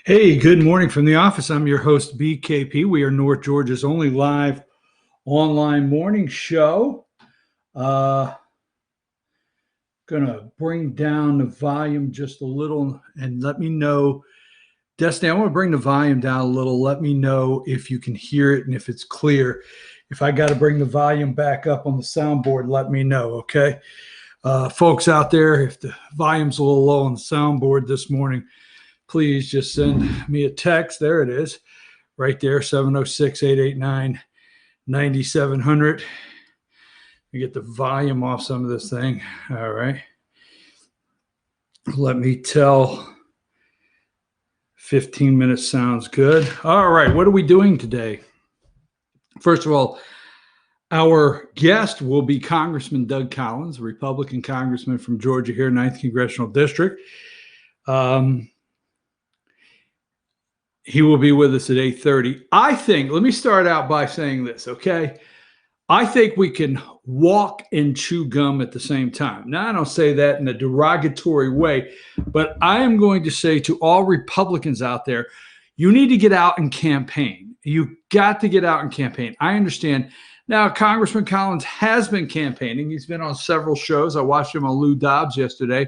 Hey, good morning from the office. I'm your host, BKP. We are North Georgia's only live online morning show. Uh, gonna bring down the volume just a little and let me know. Destiny, I want to bring the volume down a little. Let me know if you can hear it and if it's clear. If I got to bring the volume back up on the soundboard, let me know, okay? Folks out there, if the volume's a little low on the soundboard this morning, please just send me a text. There it is, right there, 706-889-9700. You get the volume off some of this thing. All right. Let me tell. 15 minutes sounds good. All right. What are we doing today? First of all, our guest will be Congressman Doug Collins, a Republican congressman from Georgia here, 9th Congressional District. He will be with us at 8:30. I think, let me start out by saying this, okay? I think we can walk and chew gum at the same time. Now, I don't say that in a derogatory way, but I am going to say to all Republicans out there, you need to get out and campaign. You got to get out and campaign. I understand. Now, Congressman Collins has been campaigning. He's been on several shows. I watched him on Lou Dobbs yesterday.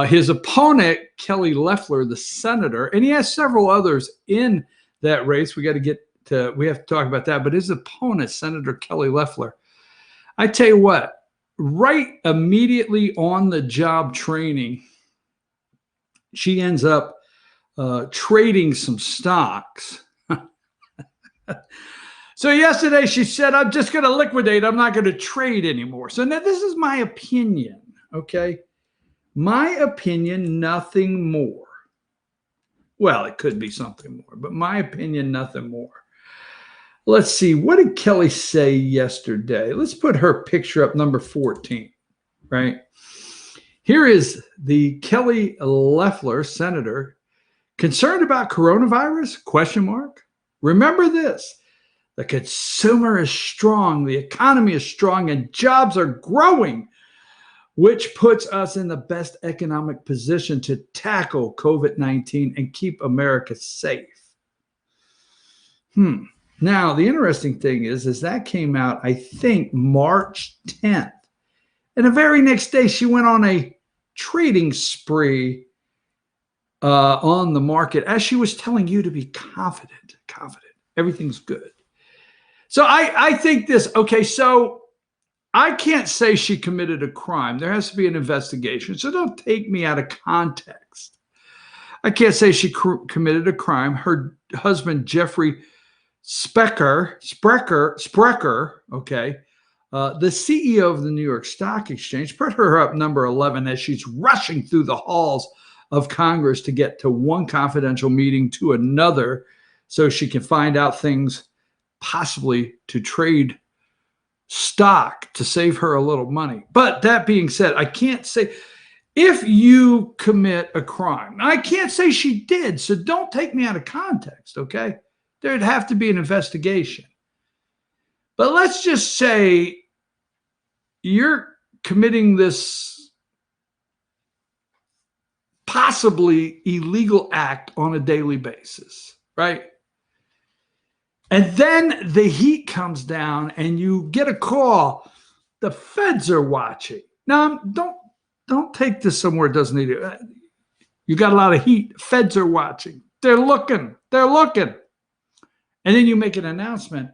His opponent, Kelly Loeffler, the senator, and he has several others in that race. We have to talk about that. But his opponent, Senator Kelly Loeffler, I tell you what, right immediately on the job training, she ends up trading some stocks. So yesterday she said, I'm just going to liquidate. I'm not going to trade anymore. So now this is my opinion, okay? My opinion, nothing more. Well, it could be something more, but my opinion, nothing more. Let's see. What did Kelly say yesterday? Let's put her picture up, number 14, right? Here is the Kelly Loeffler, senator, concerned about coronavirus, question mark. Remember this, the consumer is strong, the economy is strong, and jobs are growing, which puts us in the best economic position to tackle COVID-19 and keep America safe. Now, the interesting thing is that came out, I think, March 10th. And the very next day, she went on a trading spree on the market as she was telling you to be confident. Everything's good. So I think this, okay, so I can't say she committed a crime. There has to be an investigation. So don't take me out of context. I can't say she committed a crime. Her husband, Jeffrey Sprecher, okay, the CEO of the New York Stock Exchange, put her up number 11 as she's rushing through the halls of Congress to get to one confidential meeting to another so she can find out things possibly to trade stock to save her a little money. But that being said, I can't say if you commit a crime. I can't say she did, so don't take me out of context, okay? There'd have to be an investigation. But let's just say you're committing this possibly illegal act on a daily basis, right? And then the heat comes down and you get a call. The feds are watching. Now, don't take this somewhere it doesn't need it. You got a lot of heat. Feds are watching. They're looking. And then you make an announcement.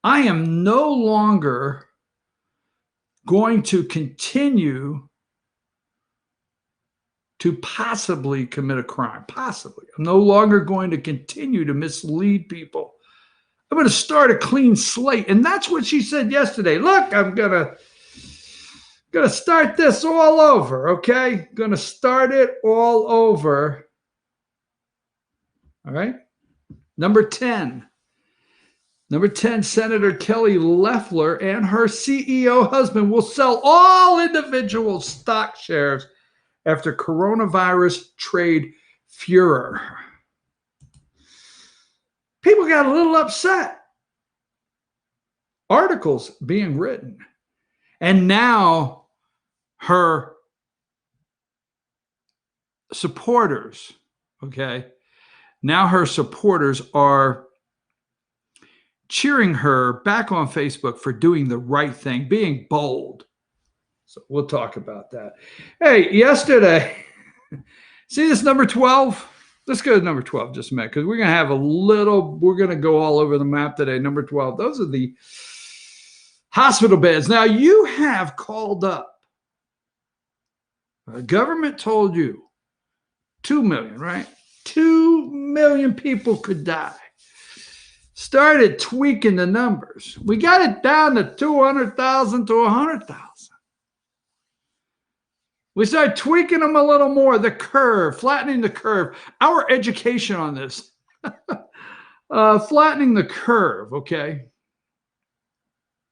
I am no longer going to continue to possibly commit a crime. Possibly. I'm no longer going to continue to mislead people. I'm going to start a clean slate. And that's what she said yesterday. Look, I'm going to start this all over, okay? Going to start it all over. All right? Number 10, Senator Kelly Loeffler and her CEO husband will sell all individual stock shares after coronavirus trade furor. People got a little upset. Articles being written. And now her supporters, okay, now her supporters are cheering her back on Facebook for doing the right thing, being bold. So we'll talk about that. Hey, yesterday, see this number 12? Let's go to number 12 just a minute, because we're going to have we're going to go all over the map today. Number 12, those are the hospital beds. Now, you have called up. The government told you 2 million, right? 2 million people could die. Started tweaking the numbers. We got it down to 200,000 to 100,000. We started tweaking them a little more, the curve, flattening the curve. Our education on this, flattening the curve, okay?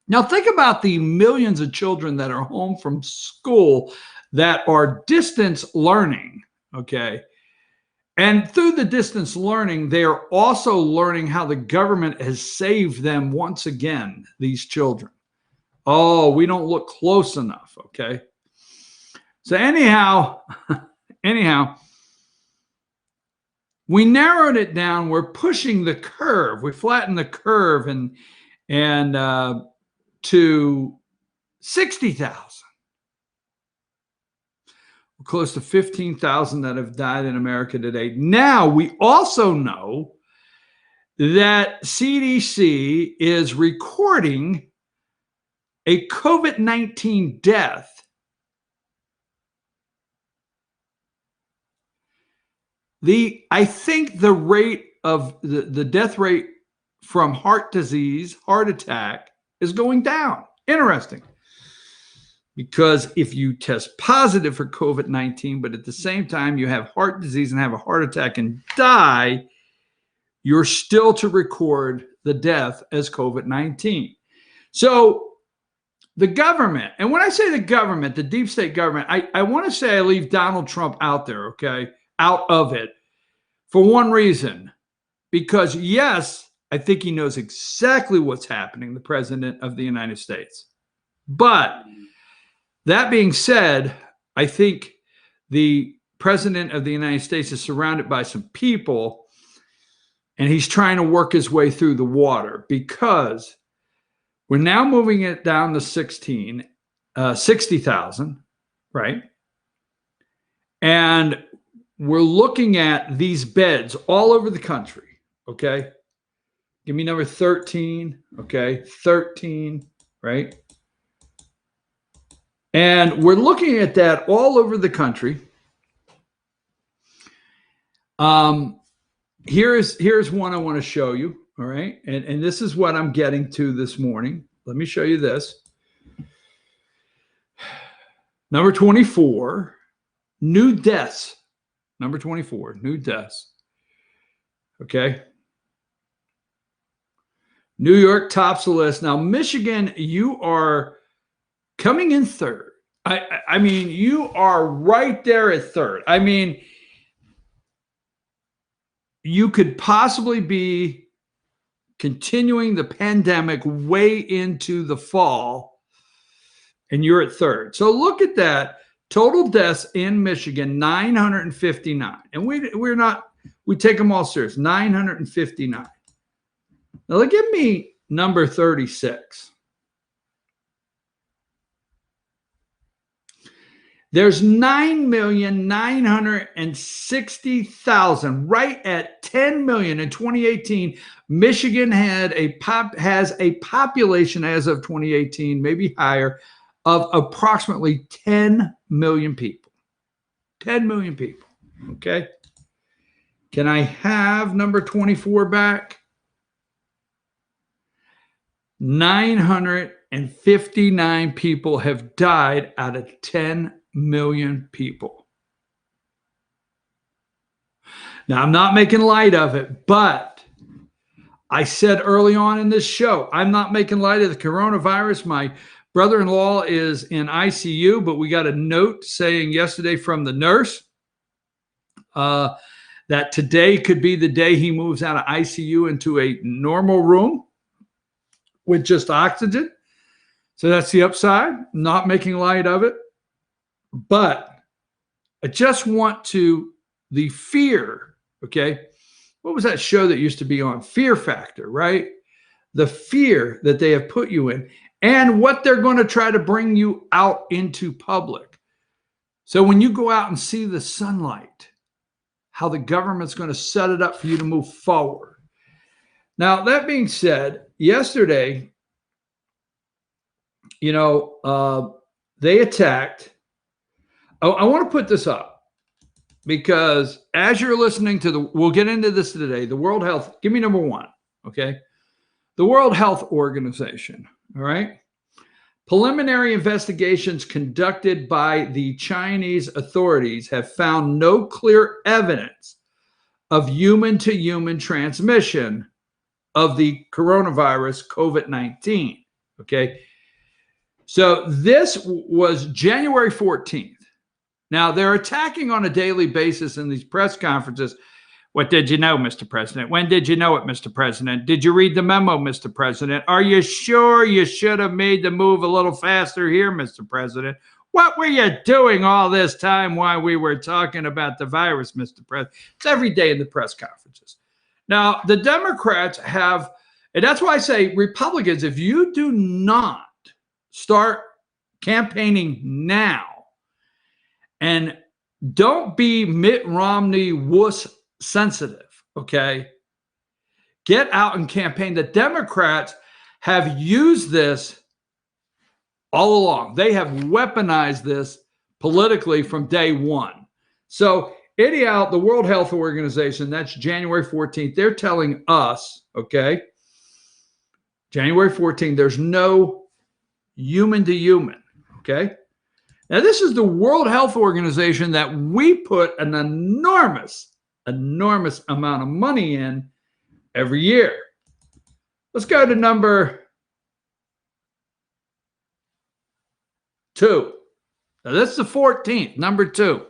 Now think about the millions of children that are home from school that are distance learning, okay? And through the distance learning, they are also learning how the government has saved them once again, these children. Oh, we don't look close enough, okay? So anyhow, we narrowed it down. We're pushing the curve. We flattened the curve and to 60,000. We're close to 15,000 that have died in America today. Now, we also know that CDC is recording a COVID-19 death I think the rate of the death rate from heart disease, heart attack, is going down. Interesting. Because if you test positive for COVID-19, but at the same time you have heart disease and have a heart attack and die, you're still to record the death as COVID-19. So the government, and when I say the government, the deep state government, I want to say I leave Donald Trump out there, okay? Out of it for one reason, because yes, I think he knows exactly what's happening, the president of the United States. But that being said, I think the president of the United States is surrounded by some people, and he's trying to work his way through the water, because we're now moving it down to 60,000, right? And we're looking at these beds all over the country, okay? Give me number 13, okay? 13, right? And we're looking at that all over the country. Here's one I want to show you, all right? And this is what I'm getting to this morning. Let me show you this. Number 24, new deaths. Number 24, new deaths. Okay. New York tops the list. Now, Michigan, you are coming in third. I mean, you are right there at third. I mean, you could possibly be continuing the pandemic way into the fall, and you're at third. So look at that. Total deaths in Michigan, 959. And we take them all serious, 959. Now, give me number 36. There's 9,960,000, right at 10 million in 2018. Michigan has a population as of 2018, maybe higher, of approximately 10 million people. 10 million people, okay? Can I have number 24 back? 959 people have died out of 10 million people. Now, I'm not making light of it, but I said early on in this show, I'm not making light of the coronavirus. My brother-in-law is in ICU, but we got a note saying yesterday from the nurse that today could be the day he moves out of ICU into a normal room with just oxygen. So that's the upside, not making light of it. But I just want the fear, okay? what was that show that used to be on? Fear Factor, right? The fear that they have put you in and what they're going to try to bring you out into public. So when you go out and see the sunlight, how the government's going to set it up for you to move forward. Now, that being said, yesterday, they attacked. I want to put this up because as you're listening to we'll get into this today, the World Health, give me number one, okay? The World Health Organization, all right? Preliminary investigations conducted by the Chinese authorities have found no clear evidence of human-to-human transmission of the coronavirus COVID-19, okay? So this was January 14th. Now, they're attacking on a daily basis in these press conferences. What did you know, Mr. President? When did you know it, Mr. President? Did you read the memo, Mr. President? Are you sure you should have made the move a little faster here, Mr. President? What were you doing all this time while we were talking about the virus, Mr. President? It's every day in the press conferences. Now, the Democrats have, and that's why I say Republicans, if you do not start campaigning now and don't be Mitt Romney wuss sensitive, okay? Get out and campaign. The Democrats have used this all along. They have weaponized this politically from day one. So anyhow, the World Health Organization, that's January 14th, they're telling us, okay, January 14th, there's no human to human, okay? Now, this is the World Health Organization that we put an enormous amount of money in every year. Let's go to number 2. Now, that's the 14th, number 2.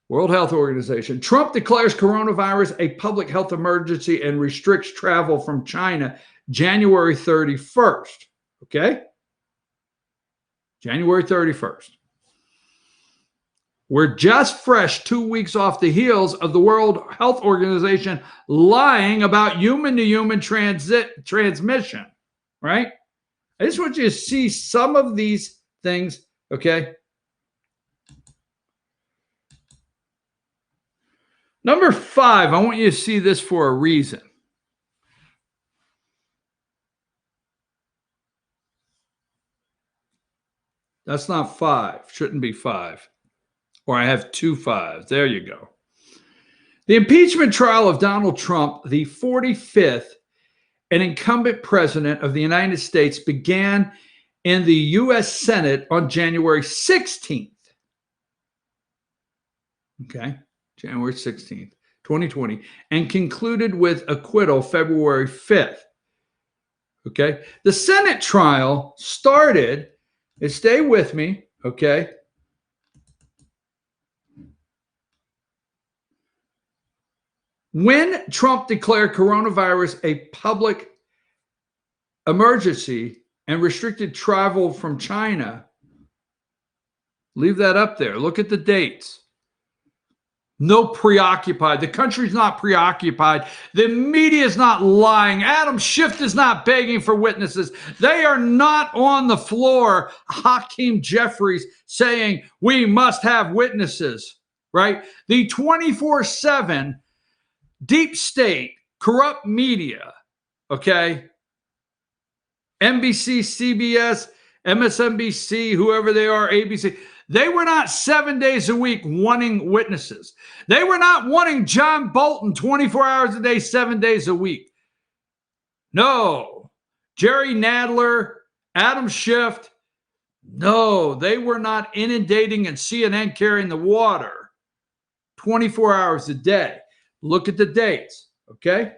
World Health Organization. Trump declares coronavirus a public health emergency and restricts travel from China January 31st. Okay? January 31st. We're just fresh 2 weeks off the heels of the World Health Organization lying about human-to-human transmission, right? I just want you to see some of these things, okay? Number 5, I want you to see this for a reason. That's not 5. Shouldn't be 5. Or I have 2 5s. There you go. The impeachment trial of Donald Trump, the 45th and incumbent president of the United States, began in the U.S. Senate on January 16th. Okay, January 16th, 2020, and concluded with acquittal February 5th. Okay, the Senate trial started, and stay with me, okay? When Trump declared coronavirus a public emergency and restricted travel from China, leave that up there. Look at the dates. No preoccupied. The country's not preoccupied. The media is not lying. Adam Schiff is not begging for witnesses. They are not on the floor, Hakeem Jeffries, saying we must have witnesses, right? The 24/7 deep state, corrupt media, okay? NBC, CBS, MSNBC, whoever they are, ABC, they were not 7 days a week wanting witnesses. They were not wanting John Bolton 24 hours a day, 7 days a week. No. Jerry Nadler, Adam Schiff, no, they were not inundating and CNN carrying the water 24 hours a day. Look at the dates, okay?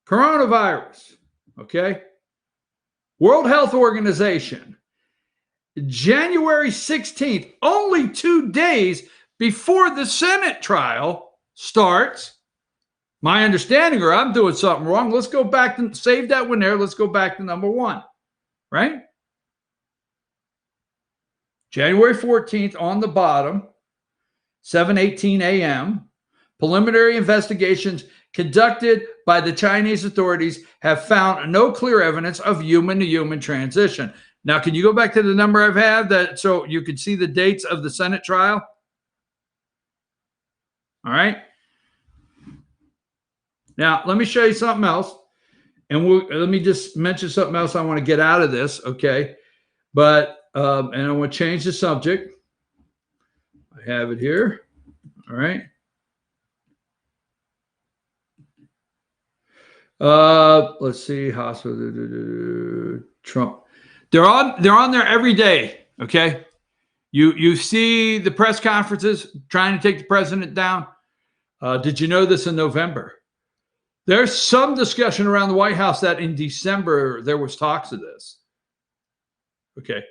Coronavirus, okay? World Health Organization, January 16th, only 2 days before the Senate trial starts. My understanding, or I'm doing something wrong. Let's go back and save that one there. Let's go back to number 1, right? January 14th on the bottom, 7:18 a.m., Preliminary investigations conducted by the Chinese authorities have found no clear evidence of human-to-human transition. Now, can you go back to the number I've had that so you can see the dates of the Senate trial? All right. Now, let me show you something else. And let me just mention something else I want to get out of this, okay? But, and I want to change the subject. I have it here. All right. Let's see. Hospital. Trump. They're on there every day. Okay. You see the press conferences trying to take the president down. Did you know this in November? There's some discussion around the White House that in December there was talks of this. Okay.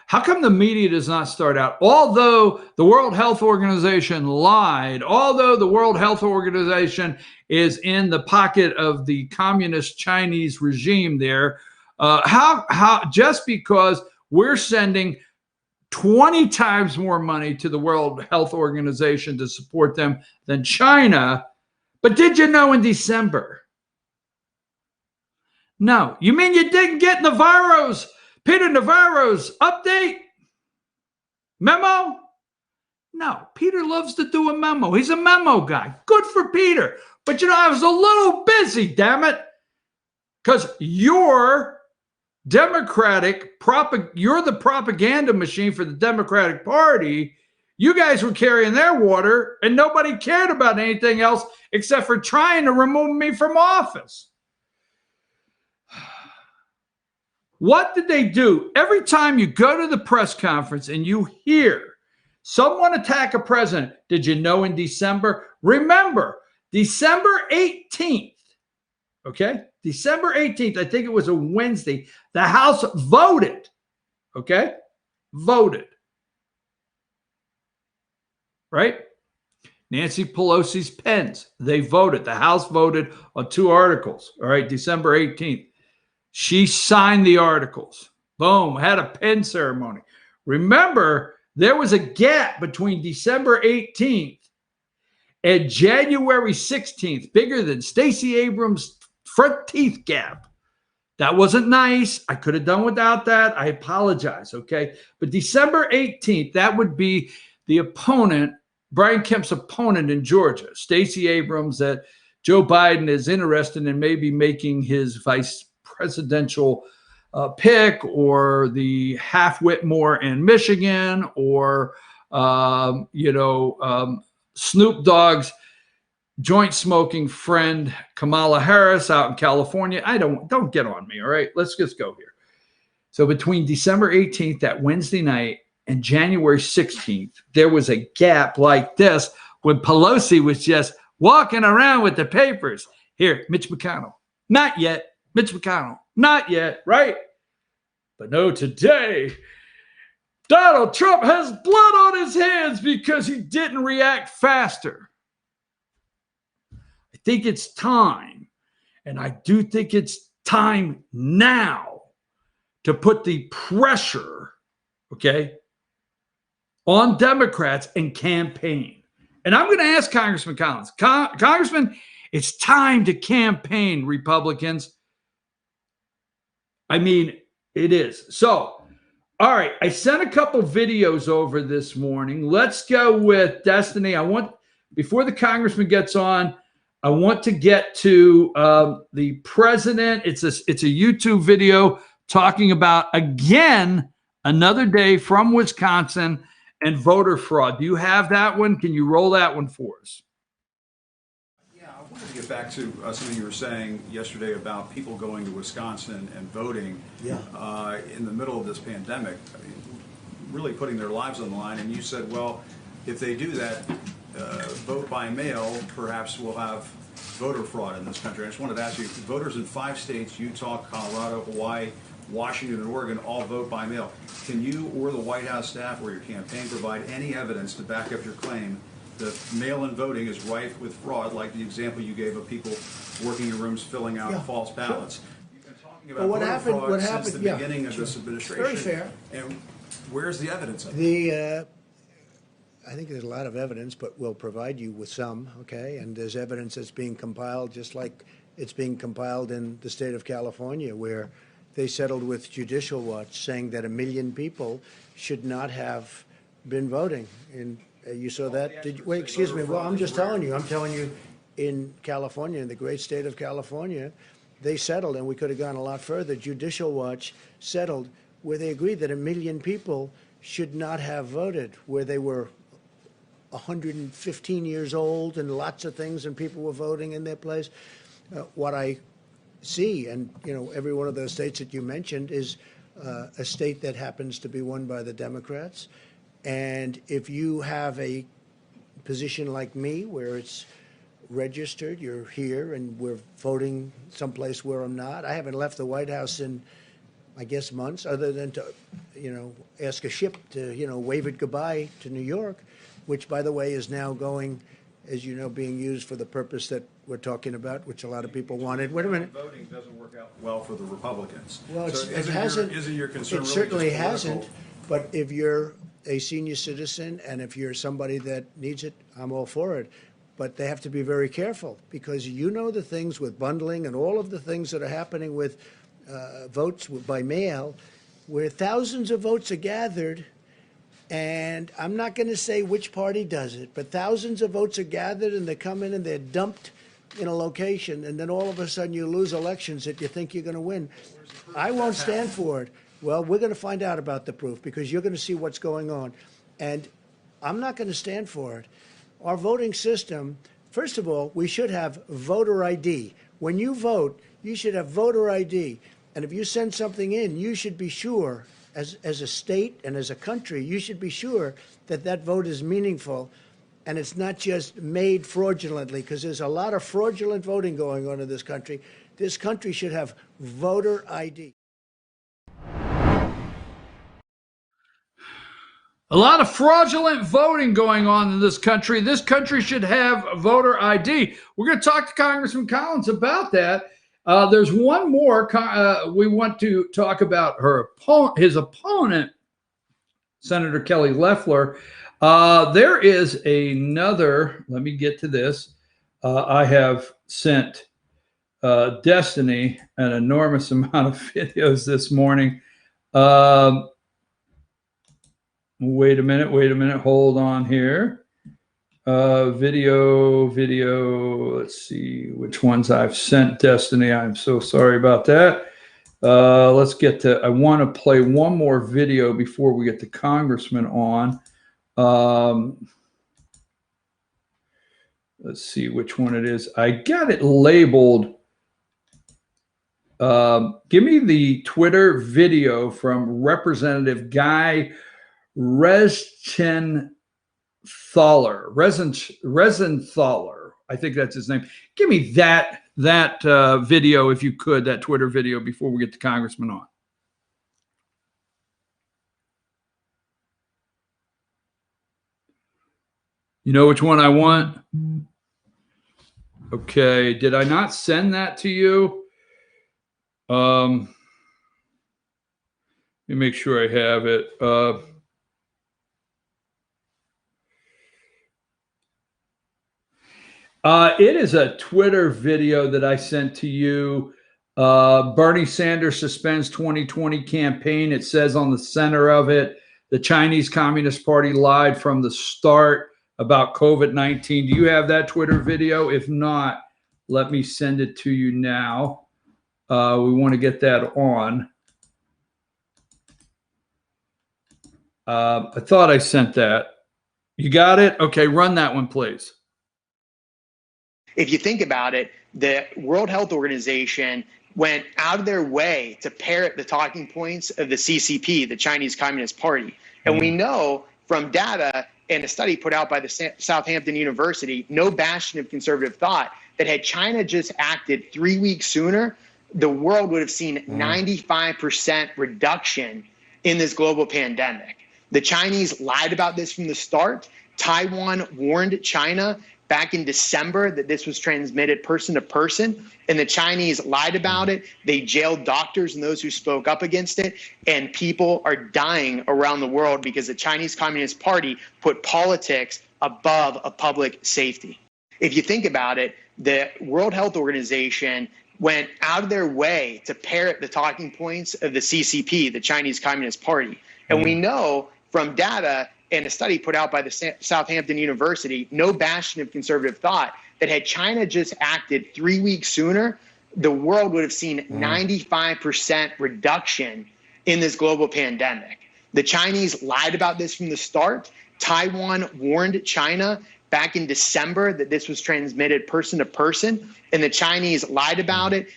How come the media does not start out? Although the World Health Organization lied, although the World Health Organization is in the pocket of the communist Chinese regime there, how just because we're sending 20 times more money to the World Health Organization to support them than China, but did you know in December? No. You mean you didn't get Peter Navarro's update memo? No, Peter loves to do a memo. He's a memo guy. Good for Peter. But you know, I was a little busy, damn it, because you're you're the propaganda machine for the Democratic Party. You guys were carrying their water, and nobody cared about anything else except for trying to remove me from office. What did they do? Every time you go to the press conference and you hear someone attack a president, did you know in December? Remember, December 18th, okay? December 18th, I think it was a Wednesday, the House voted, okay? Voted. Right? Nancy Pelosi's pens, they voted. The House voted on 2 articles, all right, December 18th. She signed the articles. Boom, had a pen ceremony. Remember, there was a gap between December 18th and January 16th, bigger than Stacey Abrams' front teeth gap. That wasn't nice. I could have done without that. I apologize, okay? But December 18th, that would be the opponent, Brian Kemp's opponent in Georgia, Stacey Abrams, that Joe Biden is interested in maybe making his vice presidential pick, or the half Whitmore in Michigan, or Snoop Dogg's joint smoking friend Kamala Harris out in California. Don't get on me, all right? Let's just go here. So between December 18th, that Wednesday night, and January 16th, there was a gap like this when Pelosi was just walking around with the papers. Here, Mitch McConnell, not yet. Mitch McConnell, not yet, right? But no, today, Donald Trump has blood on his hands because he didn't react faster. I think it's time, and I do think it's time now to put the pressure, okay, on Democrats and campaign. And I'm going to ask Congressman Collins, Congressman, it's time to campaign, Republicans. I mean, it is. So, all right, I sent a couple videos over this morning. Let's go with Destiny. Before the congressman gets on, I want to get to the president. It's a YouTube video talking about, again, another day from Wisconsin and voter fraud. Do you have that one? Can you roll that one for us? I wanted to get back to something you were saying yesterday about people going to Wisconsin and voting in the middle of this pandemic, really putting their lives on the line. And you said, well, if they do that, vote by mail, perhaps we'll have voter fraud in this country. I just wanted to ask you, voters in 5 states, Utah, Colorado, Hawaii, Washington, and Oregon, all vote by mail. Can you or the White House staff or your campaign provide any evidence to back up your claim that mail-in voting is rife with fraud, like the example you gave of people working in rooms filling out false ballots? You've been talking about voter fraud since the beginning of this administration. Very fair. And where's the evidence of it? I think there's a lot of evidence, but we'll provide you with some, okay? And there's evidence that's being compiled, just like it's being compiled in the state of California, where they settled with Judicial Watch saying that 1 million people should not have been voting. And you saw that? Did you, wait, excuse me. Well, I'm just telling you. I'm telling you, in California, in the great state of California, they settled, and we could have gone a lot further. Judicial Watch settled where they agreed that 1 million people should not have voted, where they were 115 years old and lots of things, and people were voting in their place. What I see, and every one of those states that you mentioned is a state that happens to be won by the Democrats. And if you have a position like me, where it's registered, you're here, and we're voting someplace where I'm not. I haven't left the White House in, I guess, months, other than to, ask a ship to, wave it goodbye to New York, which, by the way, is now going, as you know, being used for the purpose that we're talking about, which a lot of people wanted. Wait a minute. Voting doesn't work out well for the Republicans. Well, So it hasn't. Isn't your concern It really certainly just political? hasn't. But if you're a senior citizen and if you're somebody that needs it, I'm all for it. But they have to be very careful, because the things with bundling and all of the things that are happening with votes by mail, where thousands of votes are gathered. And I'm not going to say which party does it, but thousands of votes are gathered, and they come in and they're dumped in a location, and then all of a sudden you lose elections that you think you're going to win. I won't stand for it. Well, we're going to find out about the proof, because you're going to see what's going on. And I'm not going to stand for it. Our voting system, first of all, we should have voter ID. When you vote, you should have voter ID. And if you send something in, you should be sure, as a state and as a country, you should be sure that that vote is meaningful and it's not just made fraudulently, because there's a lot of fraudulent voting going on in this country. This country should have voter ID. A lot of fraudulent voting going on in this country. This country should have voter ID. We're going to talk to Congressman Collins about that. There's one more. We want to talk about his opponent, Senator Kelly Loeffler. There is another. Let me get to this. I have sent Destiny an enormous amount of videos this morning. Wait a minute. Hold on here. Video. Let's see which ones I've sent Destiny. I'm so sorry about that. Let's get to, I want to play one more video before we get the congressman on. Let's see which one it is. I got it labeled. Give me the Twitter video from Representative Guy Rezenthaler. I think that's his name. Give me that video, if you could, that Twitter video, before we get the congressman on. You know which one I want? Okay. Did I not send that to you? Let me make sure I have it. It is a Twitter video that I sent to you. Bernie Sanders suspends 2020 campaign. It says on the center of it, the Chinese Communist Party lied from the start about COVID-19. Do you have that Twitter video? If not, let me send it to you now. We want to get that on. I thought I sent that. You got it? Okay, run that one, please. If you think about it, the World Health Organization went out of their way to parrot the talking points of the CCP, the Chinese Communist Party. And we know from data and a study put out by the Southampton University, no bastion of conservative thought, that had China just acted 3 weeks sooner, the world would have seen 95% reduction in this global pandemic. The Chinese lied about this from the start, Taiwan warned China back in December that this was transmitted person to person, and the Chinese lied about it. They jailed doctors and those who spoke up against it, and people are dying around the world because the Chinese Communist Party put politics above a public safety. If you think about it, the World Health Organization went out of their way to parrot the talking points of the CCP, the Chinese Communist Party. And we know from data and a study put out by the Southampton University, no bastion of conservative thought, that had China just acted 3 weeks sooner, the world would have seen 95% reduction in this global pandemic. The Chinese lied about this from the start. Taiwan warned China back in December that this was transmitted person to person, and the Chinese lied about it.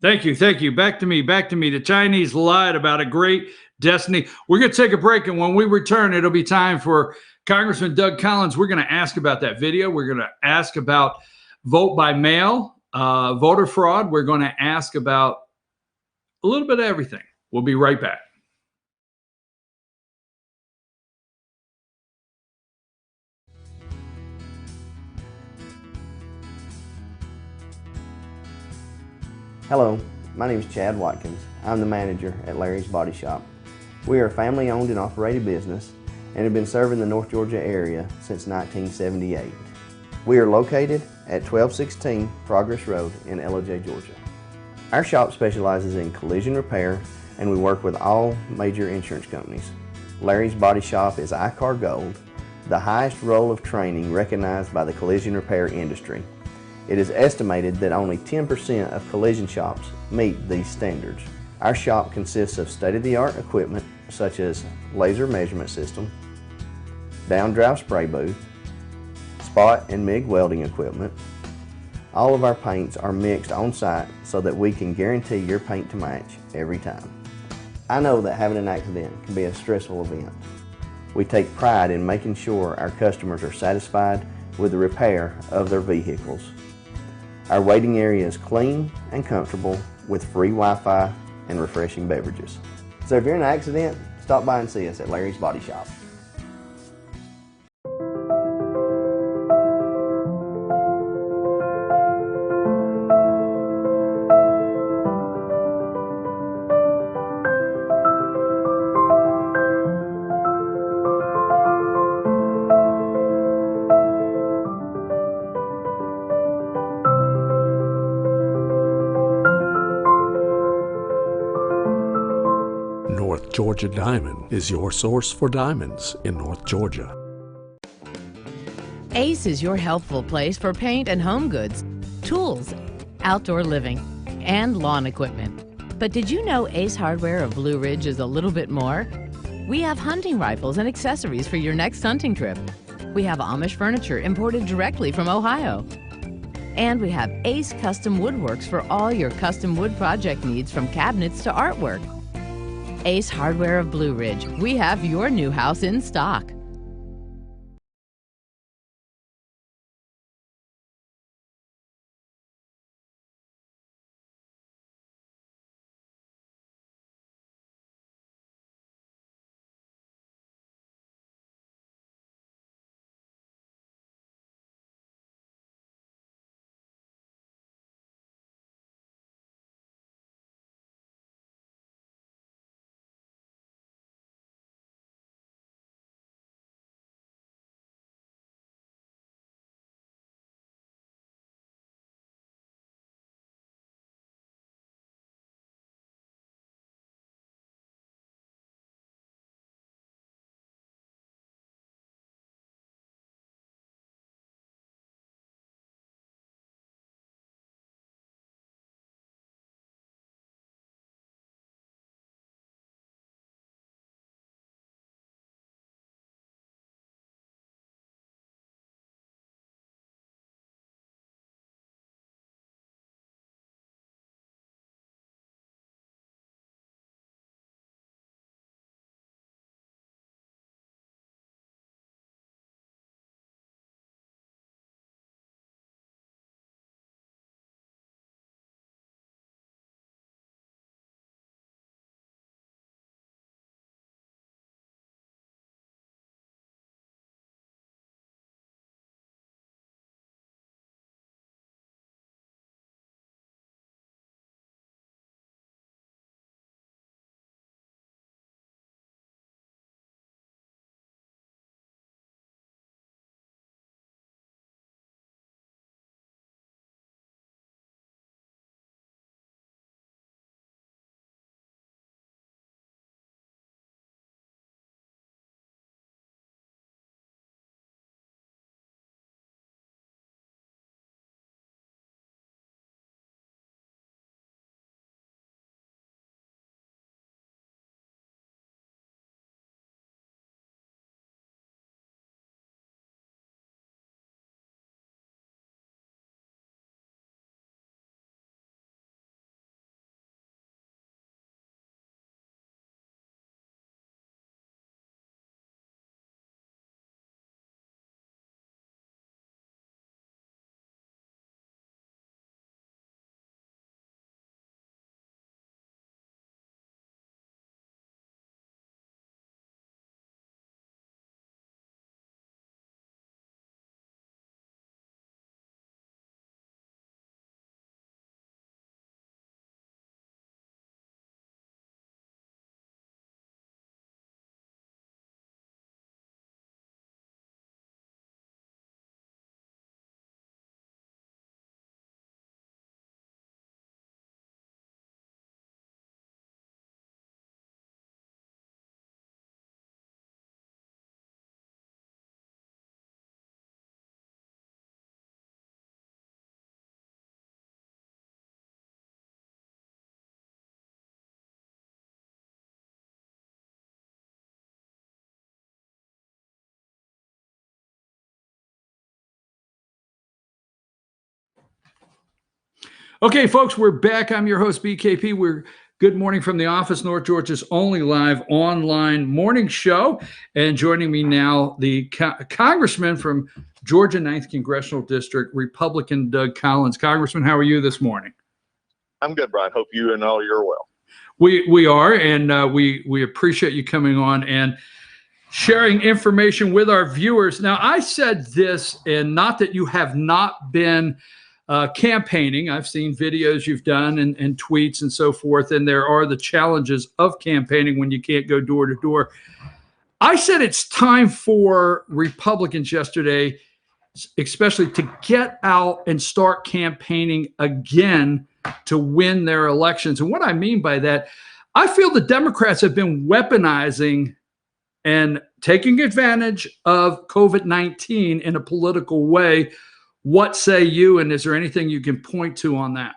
Thank you. Thank you. Back to me. Back to me. The Chinese lied about a great destiny. We're going to take a break, and when we return, it'll be time for Congressman Doug Collins. We're going to ask about that video. We're going to ask about vote by mail, voter fraud. We're going to ask about a little bit of everything. We'll be right back. Hello, my name is Chad Watkins. I'm the manager at Larry's Body Shop. We are a family-owned and operated business and have been serving the North Georgia area since 1978. We are located at 1216 Progress Road in Ellijay, Georgia. Our shop specializes in collision repair, and we work with all major insurance companies. Larry's Body Shop is ICAR Gold, the highest role of training recognized by the collision repair industry. It is estimated that only 10% of collision shops meet these standards. Our shop consists of state-of-the-art equipment such as laser measurement system, down-drive spray booth, spot and MIG welding equipment. All of our paints are mixed on-site so that we can guarantee your paint to match every time. I know that having an accident can be a stressful event. We take pride in making sure our customers are satisfied with the repair of their vehicles. Our waiting area is clean and comfortable with free Wi-Fi and refreshing beverages. So if you're in an accident, stop by and see us at Larry's Body Shop. North Georgia Diamond is your source for diamonds in North Georgia. Ace is your healthful place for paint and home goods, tools, outdoor living, and lawn equipment. But did you know Ace Hardware of Blue Ridge is a little bit more? We have hunting rifles and accessories for your next hunting trip. We have Amish furniture imported directly from Ohio. And we have Ace Custom Woodworks for all your custom wood project needs, from cabinets to artwork. Ace Hardware of Blue Ridge. We have your new house in stock. Okay, folks, we're back. I'm your host, BKP. We're Good Morning from the Office, North Georgia's only live online morning show. And joining me now, the congressman from Georgia 9th Congressional District, Republican Doug Collins. Congressman, how are you this morning? I'm good, Brian. Hope you and all you're well. We are, and we appreciate you coming on and sharing information with our viewers. Now, I said this, and not that you have not been campaigning. I've seen videos you've done and tweets and so forth, and there are the challenges of campaigning when you can't go door to door. I said it's time for Republicans yesterday, especially, to get out and start campaigning again to win their elections. And what I mean by that, I feel the Democrats have been weaponizing and taking advantage of COVID-19 in a political way. What say you, and is there anything you can point to on that?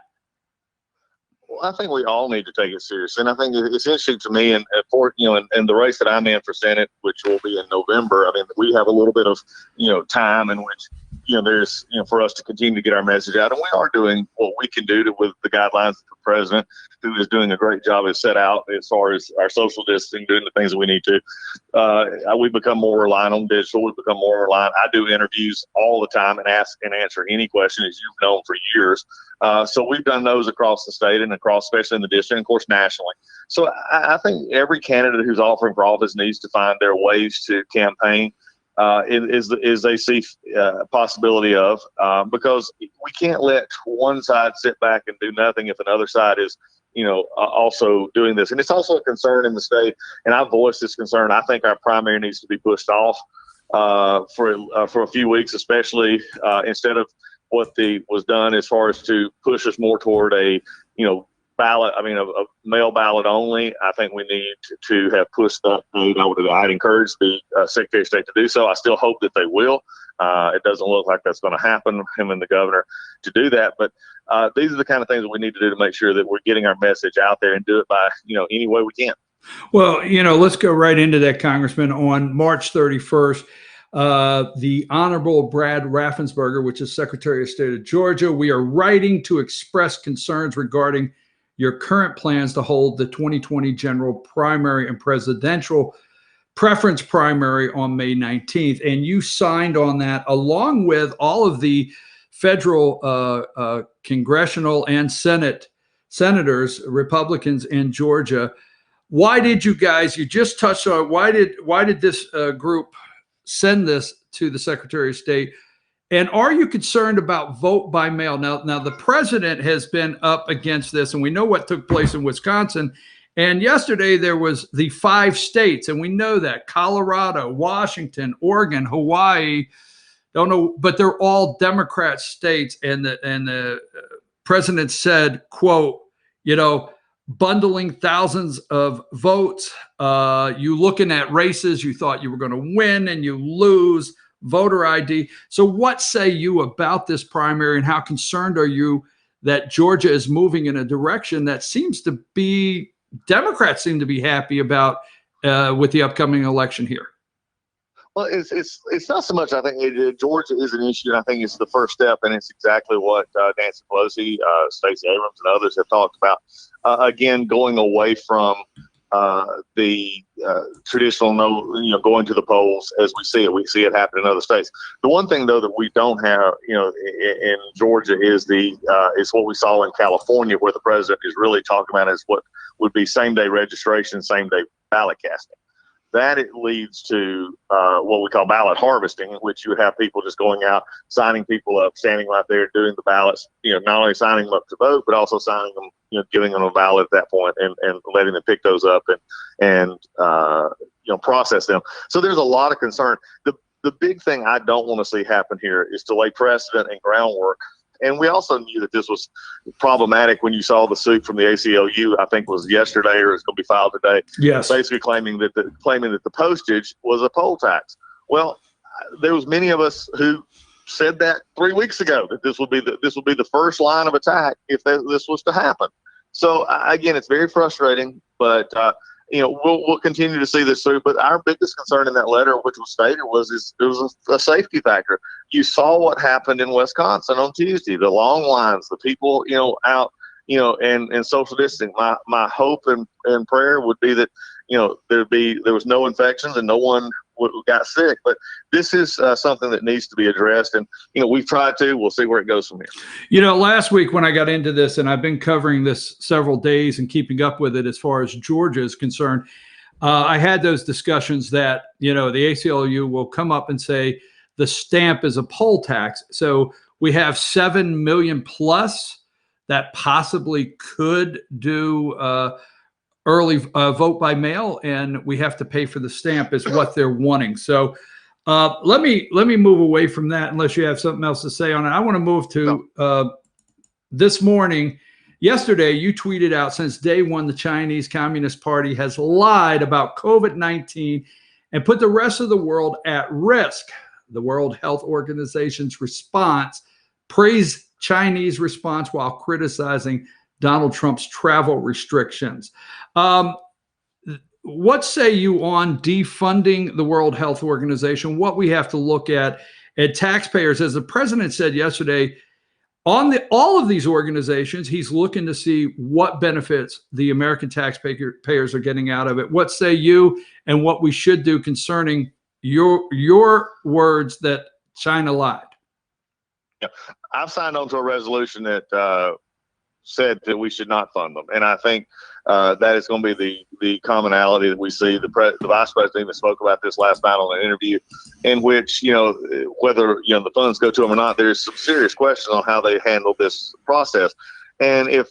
Well, I think we all need to take it serious, and I think it's interesting to me, and for in the race that I'm in for Senate, which will be in November. I mean, we have a little bit of time in which there's for us to continue to get our message out, and we are doing what we can do with the guidelines of the president, who is doing a great job, has set out as far as our social distancing, doing the things that we need to. We've become more reliant on digital. We've become more reliant. I do interviews all the time and ask and answer any question, as you've known for years. So we've done those across the state and across, especially in the district, and of course nationally. So I think every candidate who's offering for office needs to find their ways to campaign is they see possibility of, because we can't let one side sit back and do nothing if another side is also doing this. And it's also a concern in the state, and I've voiced this concern. I think our primary needs to be pushed off for a few weeks, especially instead of what was done as far as to push us more toward a ballot. I mean, a mail ballot only. I think we need to have pushed that date. I'd encourage the Secretary of State to do so. I still hope that they will. It doesn't look like that's going to happen, him and the governor, to do that. But these are the kind of things that we need to do to make sure that we're getting our message out there, and do it by any way we can. Well, let's go right into that, Congressman. On March 31st, the Honorable Brad Raffensperger, which is Secretary of State of Georgia, we are writing to express concerns regarding your current plans to hold the 2020 general primary and presidential preference primary on May 19th. And you signed on that along with all of the federal congressional and senators, Republicans in Georgia. Why did you guys, you just touched on, why did this group send this to the Secretary of State? And are you concerned about vote by mail? Now the president has been up against this, and we know what took place in Wisconsin. And yesterday there was the 5 states, and we know that Colorado, Washington, Oregon, Hawaii, don't know, but they're all Democrat states. And the president said, quote, bundling thousands of votes, you looking at races you thought you were going to win and you lose, voter ID. So what say you about this primary, and how concerned are you that Georgia is moving in a direction that seems to be, Democrats seem to be happy about with the upcoming election here? Well, it's not so much. I think Georgia is an issue, and I think it's the first step, and it's exactly what Nancy Pelosi, Stacey Abrams, and others have talked about. Again, going away from the traditional going to the polls as we see it. We see it happen in other states. The one thing, though, that we don't have, in Georgia is is what we saw in California, where the president is really talking about is what would be same-day registration, same-day ballot casting. That it leads to what we call ballot harvesting, in which you have people just going out, signing people up, standing right there, doing the ballots. Not only signing them up to vote, but also signing them, giving them a ballot at that point, and letting them pick those up and process them. So there's a lot of concern. The big thing I don't want to see happen here is to lay precedent and groundwork. And we also knew that this was problematic when you saw the suit from the ACLU, I think it was yesterday, or it's going to be filed today. Yes. Basically claiming that the postage was a poll tax. Well, there was many of us who said that 3 weeks ago, that this would be the first line of attack if this was to happen. So again, it's very frustrating, but we'll continue to see this through. But our biggest concern in that letter, which was stated, was it was a safety factor. You saw what happened in Wisconsin on Tuesday, the long lines, the people, out, and social distancing. My hope and prayer would be that, there was no infections and no one got sick. But this is something that needs to be addressed. And, we've tried to. We'll see where it goes from here. Last week when I got into this, and I've been covering this several days and keeping up with it as far as Georgia is concerned, I had those discussions that, the ACLU will come up and say the stamp is a poll tax. So we have 7 million plus that possibly could do early vote by mail, and we have to pay for the stamp is what they're wanting. So let me move away from that unless you have something else to say on it. I want to move to this morning. Yesterday, you tweeted out, since day one, the Chinese Communist Party has lied about COVID-19 and put the rest of the world at risk. The World Health Organization's response praised Chinese response while criticizing Donald Trump's travel restrictions. What say you on defunding the World Health Organization? What we have to look at taxpayers, as the president said yesterday, on all of these organizations, he's looking to see what benefits the American taxpayers are getting out of it. What say you, and what we should do concerning your words that China lied? Yeah, I've signed on to a resolution that said that we should not fund them, and I think that is going to be the commonality that we see. The vice president even spoke about this last night on an interview, in which whether the funds go to them or not, there's some serious questions on how they handle this process. And if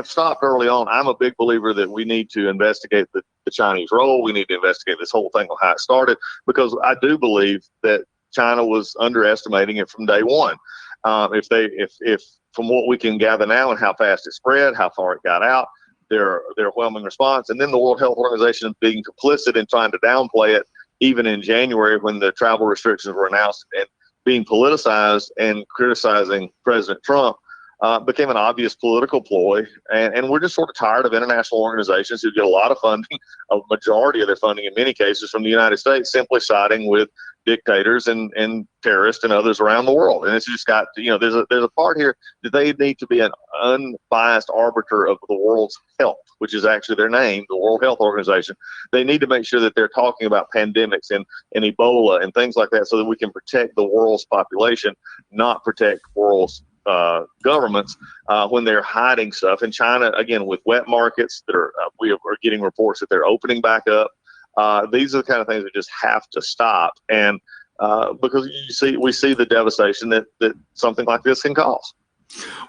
stopped early on, I'm a big believer that we need to investigate the Chinese role. We need to investigate this whole thing on how it started, because I do believe that China was underestimating it from day one. If from what we can gather now and how fast it spread, how far it got out, their overwhelming response, and then the World Health Organization being complicit in trying to downplay it, even in January when the travel restrictions were announced, and being politicized and criticizing President Trump, became an obvious political ploy. And we're just sort of tired of international organizations who get a lot of funding, a majority of their funding in many cases from the United States, simply siding with dictators and terrorists and others around the world. And it's just got, there's a part here that they need to be an unbiased arbiter of the world's health, which is actually their name, the World Health Organization. They need to make sure that they're talking about pandemics and Ebola and things like that, so that we can protect the world's population, not protect world's governments when they're hiding stuff. In China, again, with wet markets that we are getting reports that they're opening back up. These are the kind of things that just have to stop, and because we see the devastation that something like this can cause.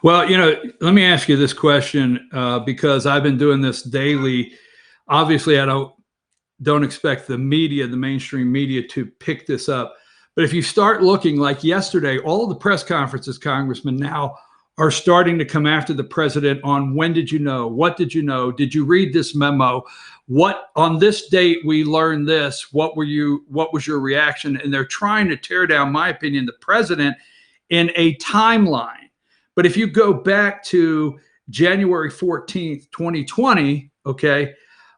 Well, let me ask you this question, because I've been doing this daily. Obviously, I don't expect the mainstream media to pick this up. But if you start looking, like yesterday, all of the press conferences, Congressman, now are starting to come after the president on when did you know? What did you know? Did you read this memo? What on this date we learned this? What was your reaction? And they're trying to tear down, my opinion, the president in a timeline. But if you go back to January 14th, 2020, okay,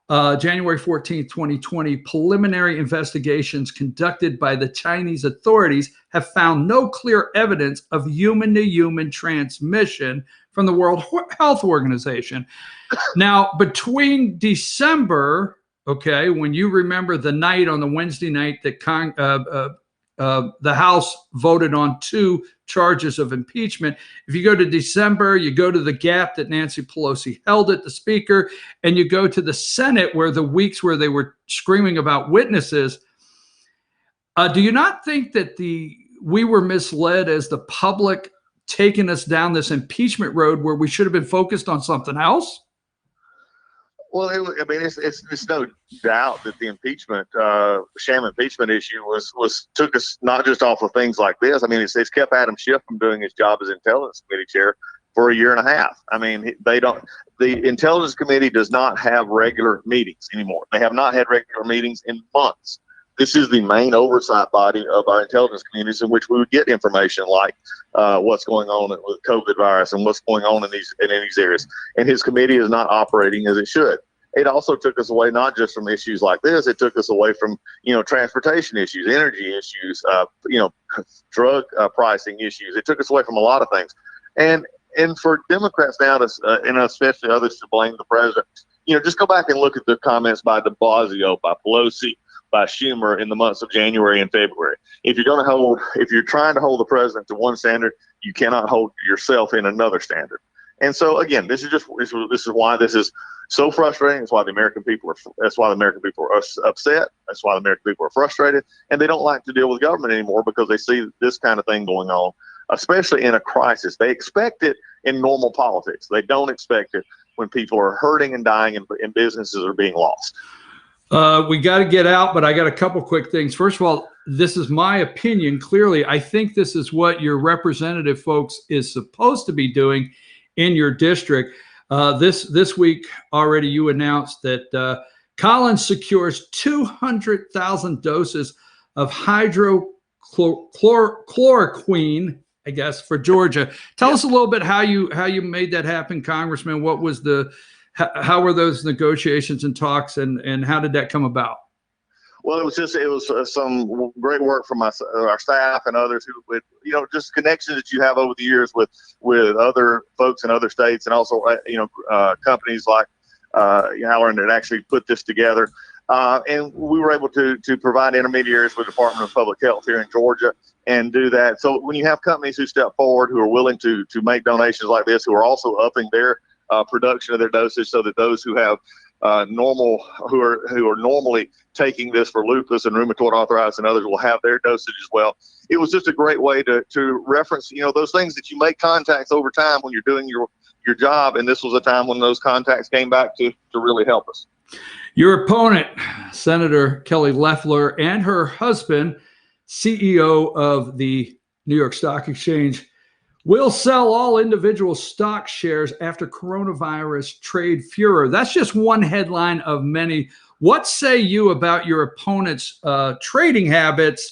January 14th, 2020, preliminary investigations conducted by the Chinese authorities have found no clear evidence of human-to-human transmission from the World Health Organization. Now, between December, okay, when you remember the night on the Wednesday night that the House voted on 2 charges of impeachment. If you go to December, you go to the gap that Nancy Pelosi held at the speaker, and you go to the Senate where the weeks where they were screaming about witnesses. Do you not think that we were misled as the public, taking us down this impeachment road where we should have been focused on something else? Well, it's no doubt that the impeachment, sham impeachment issue took us not just off of things like this. I mean, it's kept Adam Schiff from doing his job as Intelligence Committee chair for a year and a half. I mean, the Intelligence Committee does not have regular meetings anymore. They have not had regular meetings in months. This is the main oversight body of our intelligence communities, in which we would get information like what's going on with COVID virus and what's going on in these areas. And his committee is not operating as it should. it also took us away not just from issues like this. It took us away from, transportation issues, energy issues, drug pricing issues. It took us away from a lot of things. And for Democrats now to, and especially others, to blame the president, just go back and look at the comments by de Blasio, by Pelosi, by Schumer in the months of January and February. If you're trying to hold the president to one standard, you cannot hold yourself in another standard. And so again, this is why this is so frustrating. That's why the American people are upset. That's why the American people are frustrated, and they don't like to deal with government anymore because they see this kind of thing going on, especially in a crisis. They expect it in normal politics. They don't expect it when people are hurting and dying and businesses are being lost. We got to get out, but I got a couple quick things. First of all, this is my opinion. Clearly, I think this is what your representative folks is supposed to be doing in your district. This week already you announced that Collins secures 200,000 doses of hydrochloroquine, I guess, for Georgia. Tell us a little bit how you made that happen, Congressman. What was how were those negotiations and talks, and how did that come about? Well, it was some great work from our staff and others who would, just connections that you have over the years with other folks in other states, and also, companies like Halloran that actually put this together. And we were able to provide intermediaries with the Department of Public Health here in Georgia and do that. So when you have companies who step forward, who are willing to make donations like this, who are also upping their production of their dosage, so that those who have who are normally taking this for lupus and rheumatoid arthritis and others will have their dosage as well. It was just a great way to reference, those things that you make contacts over time when you're doing your job. And this was a time when those contacts came back to really help us. Your opponent, Senator Kelly Loeffler, and her husband, CEO of the New York Stock Exchange, will sell all individual stock shares after coronavirus trade furor. That's just one headline of many. What say you about your opponent's trading habits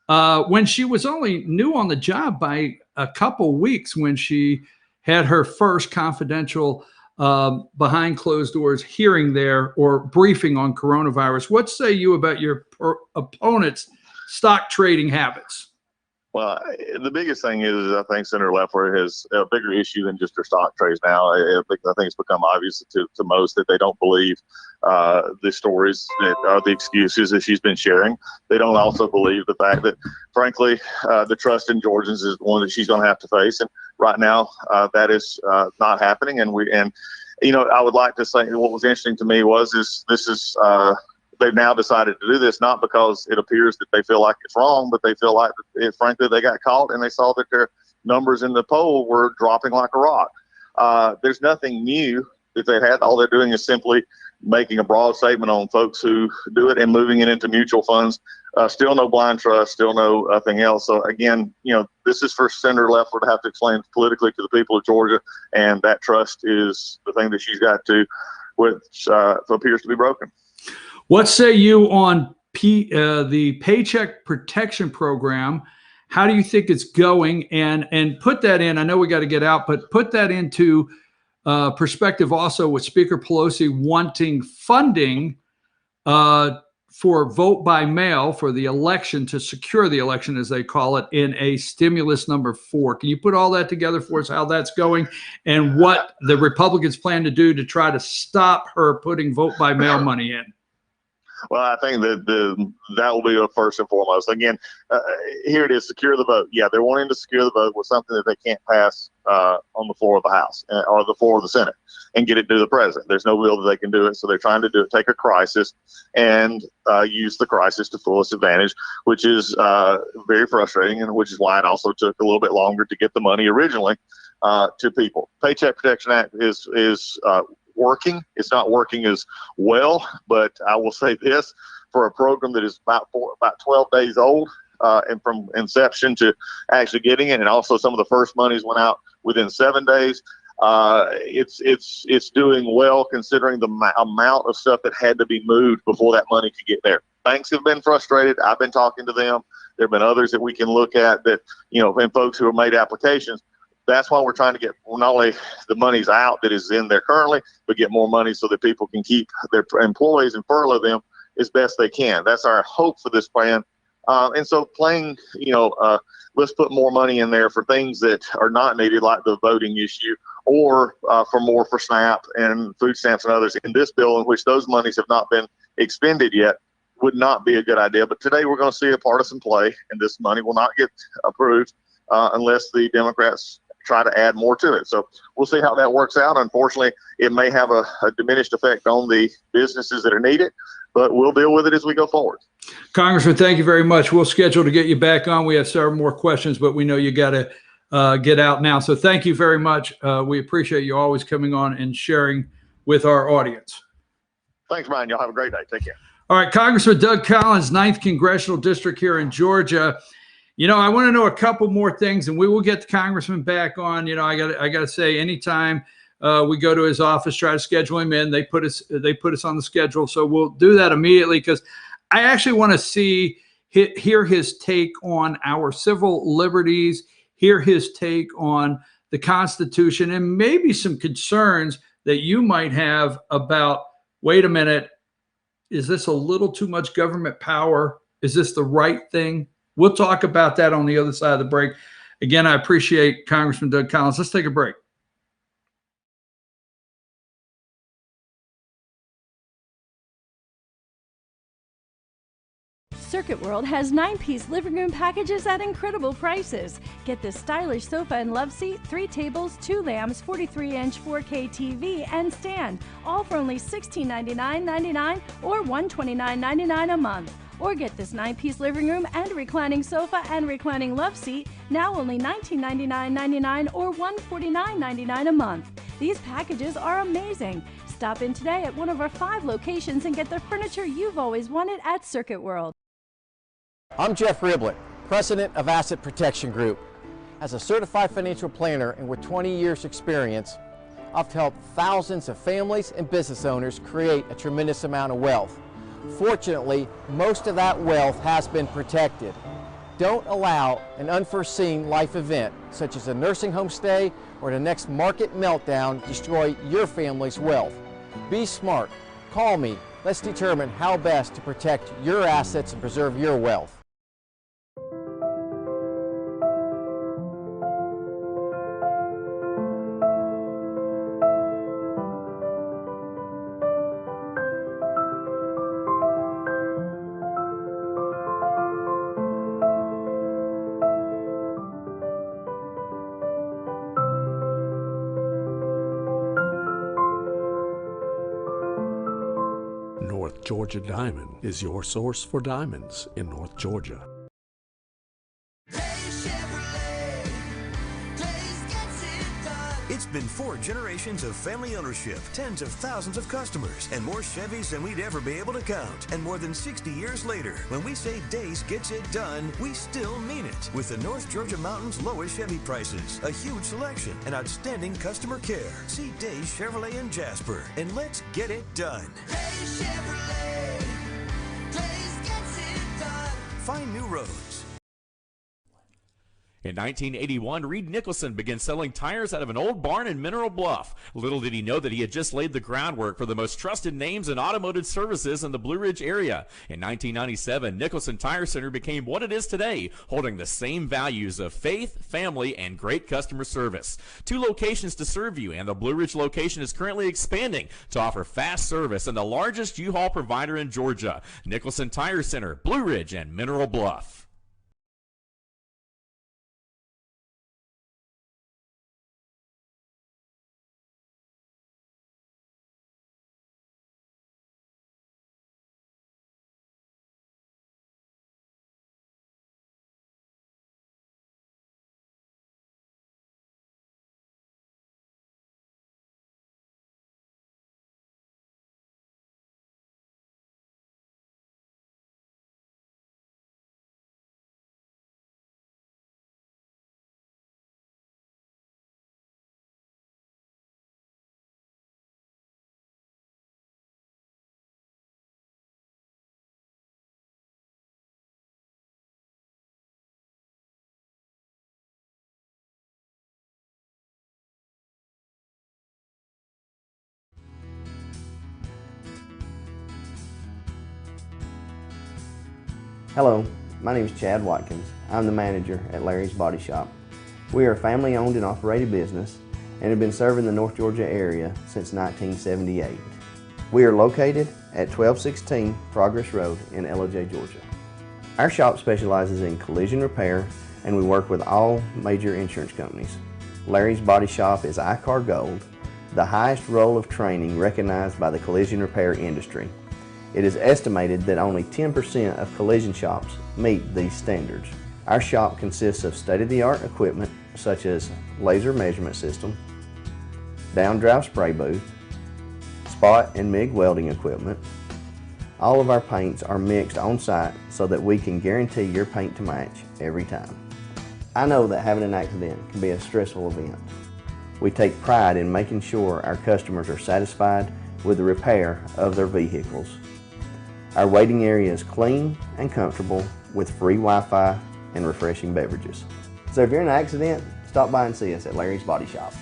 when she was only new on the job by a couple weeks, when she had her first confidential behind closed doors hearing there, or briefing on coronavirus? What say you about your opponent's stock trading habits? Well, the biggest thing is I think Senator Loeffler has a bigger issue than just her stock trades now. I think it's become obvious to most that they don't believe the stories that are the excuses that she's been sharing. They don't also believe the fact that, frankly, the trust in Georgians is one that she's going to have to face. And right now, that is not happening. And I would like to say what was interesting to me was this is they've now decided to do this not because it appears that they feel like it's wrong, but they feel like, frankly, they got caught and they saw that their numbers in the poll were dropping like a rock. There's nothing new that they had. All they're doing is simply making a broad statement on folks who do it and moving it into mutual funds. Still no blind trust, still no nothing else. So again, this is for Senator Loeffler to have to explain politically to the people of Georgia, and that trust is the thing that she's got to, which appears to be broken. What say you on the Paycheck Protection Program? How do you think it's going? And put that in, I know we got to get out, but put that into perspective also with Speaker Pelosi wanting funding for vote by mail for the election, to secure the election, as they call it, in a stimulus number 4. Can you put all that together for us, how that's going, and what the Republicans plan to do to try to stop her putting vote by mail money in? Well, I think that that will be first and foremost. Again, here it is, secure the vote. Yeah, they're wanting to secure the vote with something that they can't pass on the floor of the House or the floor of the Senate and get it to the president. There's no will that they can do it, so they're trying to do it, take a crisis and use the crisis to fullest advantage, which is very frustrating, and which is why it also took a little bit longer to get the money originally to people. Paycheck Protection Act is working. It's not working as well, but I will say this, for a program that is about 12 days old, and from inception to actually getting it, and also some of the first monies went out within 7 days. It's doing well considering the amount of stuff that had to be moved before that money could get there. Banks have been frustrated. I've been talking to them. There have been others that we can look at that, and folks who have made applications. that's why we're trying to get not only the monies out that is in there currently, but get more money so that people can keep their employees and furlough them as best they can. That's our hope for this plan. And so let's put more money in there for things that are not needed, like the voting issue, or for SNAP and food stamps and others in this bill, in which those monies have not been expended yet, would not be a good idea. But today we're going to see a partisan play, and this money will not get approved unless the Democrats try to add more to it. So we'll see how that works out. Unfortunately, it may have a diminished effect on the businesses that are needed, but we'll deal with it as we go forward. Congressman, thank you very much. We'll schedule to get you back on. We have several more questions, but we know you got to get out now. So thank you very much. We appreciate you always coming on and sharing with our audience. Thanks, Brian. Y'all have a great day. Take care. All right, Congressman Doug Collins, 9th Congressional District here in Georgia. I want to know a couple more things, and we will get the Congressman back on. I got to say, anytime we go to his office, try to schedule him in, they put us on the schedule. So we'll do that immediately, because I actually want to hear his take on our civil liberties, hear his take on the Constitution, and maybe some concerns that you might have about, wait a minute, is this a little too much government power? Is this the right thing? We'll talk about that on the other side of the break. Again, I appreciate Congressman Doug Collins. Let's take a break. Circuit World has 9-piece living room packages at incredible prices. Get this stylish sofa and love seat, 3 tables, 2 lamps, 43-inch 4K TV, and stand, all for only $1699.99 or $129.99 a month. Or get this 9-piece living room and reclining sofa and reclining love seat, now only $1999.99 or $149.99 a month. These packages are amazing. Stop in today at one of our 5 locations and get the furniture you've always wanted at Circuit World. I'm Jeff Riblett, President of Asset Protection Group. As a certified financial planner and with 20 years experience, I've helped thousands of families and business owners create a tremendous amount of wealth. Fortunately, most of that wealth has been protected. Don't allow an unforeseen life event, such as a nursing home stay or the next market meltdown, destroy your family's wealth. Be smart. Call me. Let's determine how best to protect your assets and preserve your wealth. North Georgia Diamond is your source for diamonds in North Georgia. It's been 4 generations of family ownership, tens of thousands of customers, and more Chevys than we'd ever be able to count. And more than 60 years later, when we say Days gets it done, we still mean it. With the North Georgia Mountains lowest Chevy prices, a huge selection, and outstanding customer care. See Days Chevrolet in Jasper, and let's get it done. Days Chevrolet. Days gets it done. Find new roads. In 1981, Reed Nicholson began selling tires out of an old barn in Mineral Bluff. Little did he know that he had just laid the groundwork for the most trusted names in automotive services in the Blue Ridge area. In 1997, Nicholson Tire Center became what it is today, holding the same values of faith, family, and great customer service. 2 locations to serve you, and the Blue Ridge location is currently expanding to offer fast service and the largest U-Haul provider in Georgia. Nicholson Tire Center, Blue Ridge, and Mineral Bluff. Hello, my name is Chad Watkins. I'm the manager at Larry's Body Shop. We are a family-owned and operated business and have been serving the North Georgia area since 1978. We are located at 1216 Progress Road in LOJ, Georgia. Our shop specializes in collision repair and we work with all major insurance companies. Larry's Body Shop is ICAR Gold, the highest role of training recognized by the collision repair industry. It is estimated that only 10% of collision shops meet these standards. Our shop consists of state-of-the-art equipment such as laser measurement system, down-drive spray booth, spot and MIG welding equipment. All of our paints are mixed on-site so that we can guarantee your paint to match every time. I know that having an accident can be a stressful event. We take pride in making sure our customers are satisfied with the repair of their vehicles. Our waiting area is clean and comfortable with free Wi-Fi and refreshing beverages. So if you're in an accident, stop by and see us at Larry's Body Shop.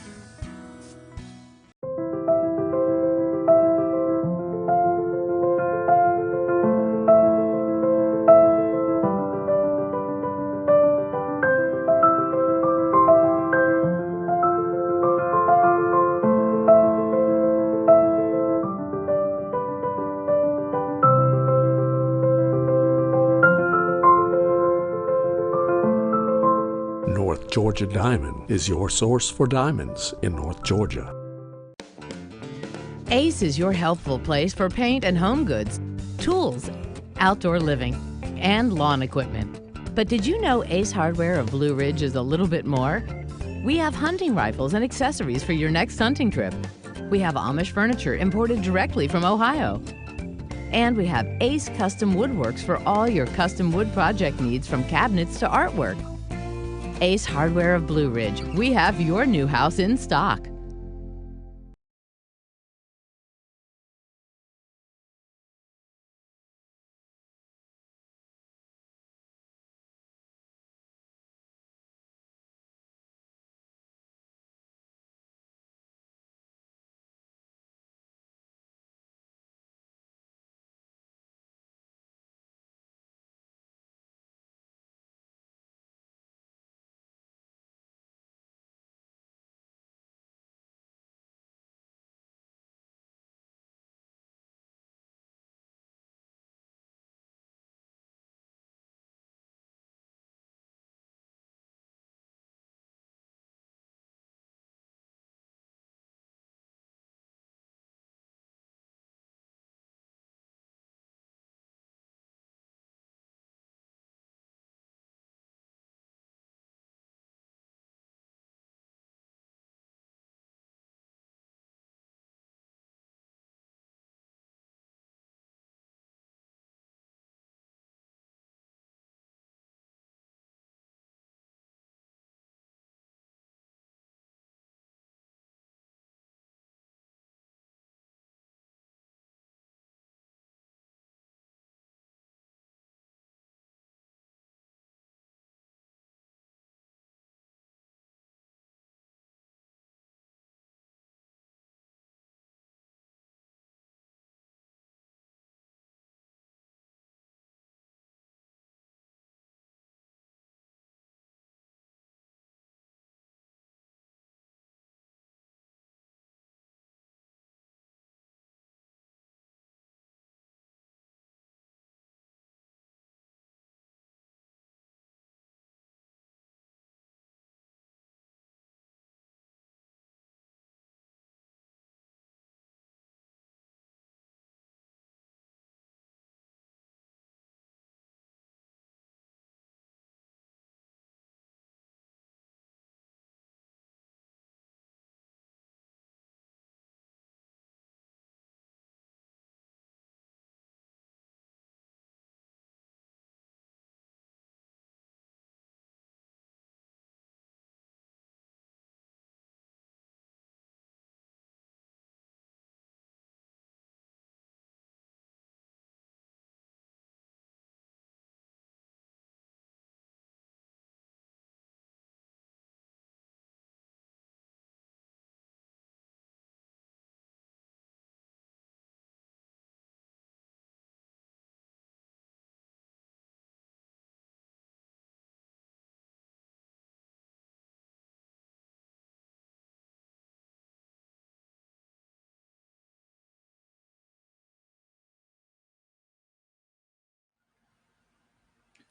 North Georgia Diamond is your source for diamonds in North Georgia. Ace is your healthful place for paint and home goods, tools, outdoor living, and lawn equipment. But did you know Ace Hardware of Blue Ridge is a little bit more? We have hunting rifles and accessories for your next hunting trip. We have Amish furniture imported directly from Ohio. And we have Ace Custom Woodworks for all your custom wood project needs from cabinets to artwork. Ace Hardware of Blue Ridge, we have your new house in stock.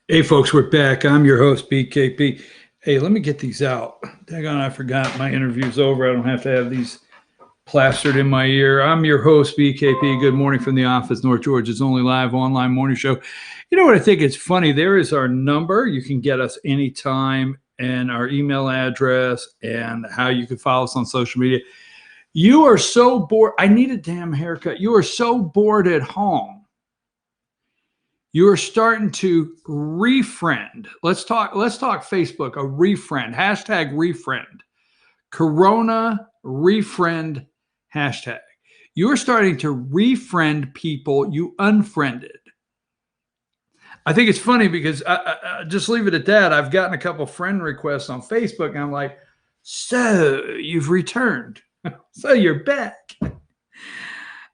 Hey, folks, we're back. I'm your host, BKP. Hey, let me get these out. Daggone, I forgot my interview's over. I don't have to have these plastered in my ear. I'm your host, BKP. Good morning from the office, North Georgia's only live online morning show. You know what I think is funny? There is our number. You can get us anytime, and our email address, and how you can follow us on social media. You are so bored. I need a damn haircut. You are so bored at home. You are starting to refriend. Let's talk Facebook, a refriend, hashtag refriend, Corona refriend hashtag. You are starting to refriend people you unfriended. I think it's funny because I just leave it at that. I've gotten a couple friend requests on Facebook, and I'm like, so you've returned. So you're back.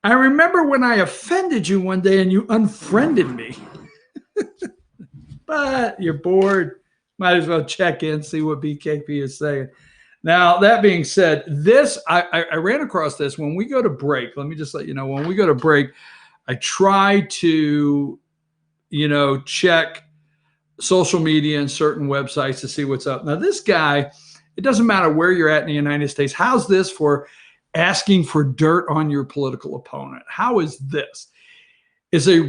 I remember when I offended you one day and you unfriended me. But you're bored. Might as well check in, see what BKP is saying. Now, that being said, this I ran across this when we go to break. Let me just let you know, when we go to break, I try to, check social media and certain websites to see what's up. Now, this guy, it doesn't matter where you're at in the United States. How's this for asking for dirt on your political opponent? How is this? Is a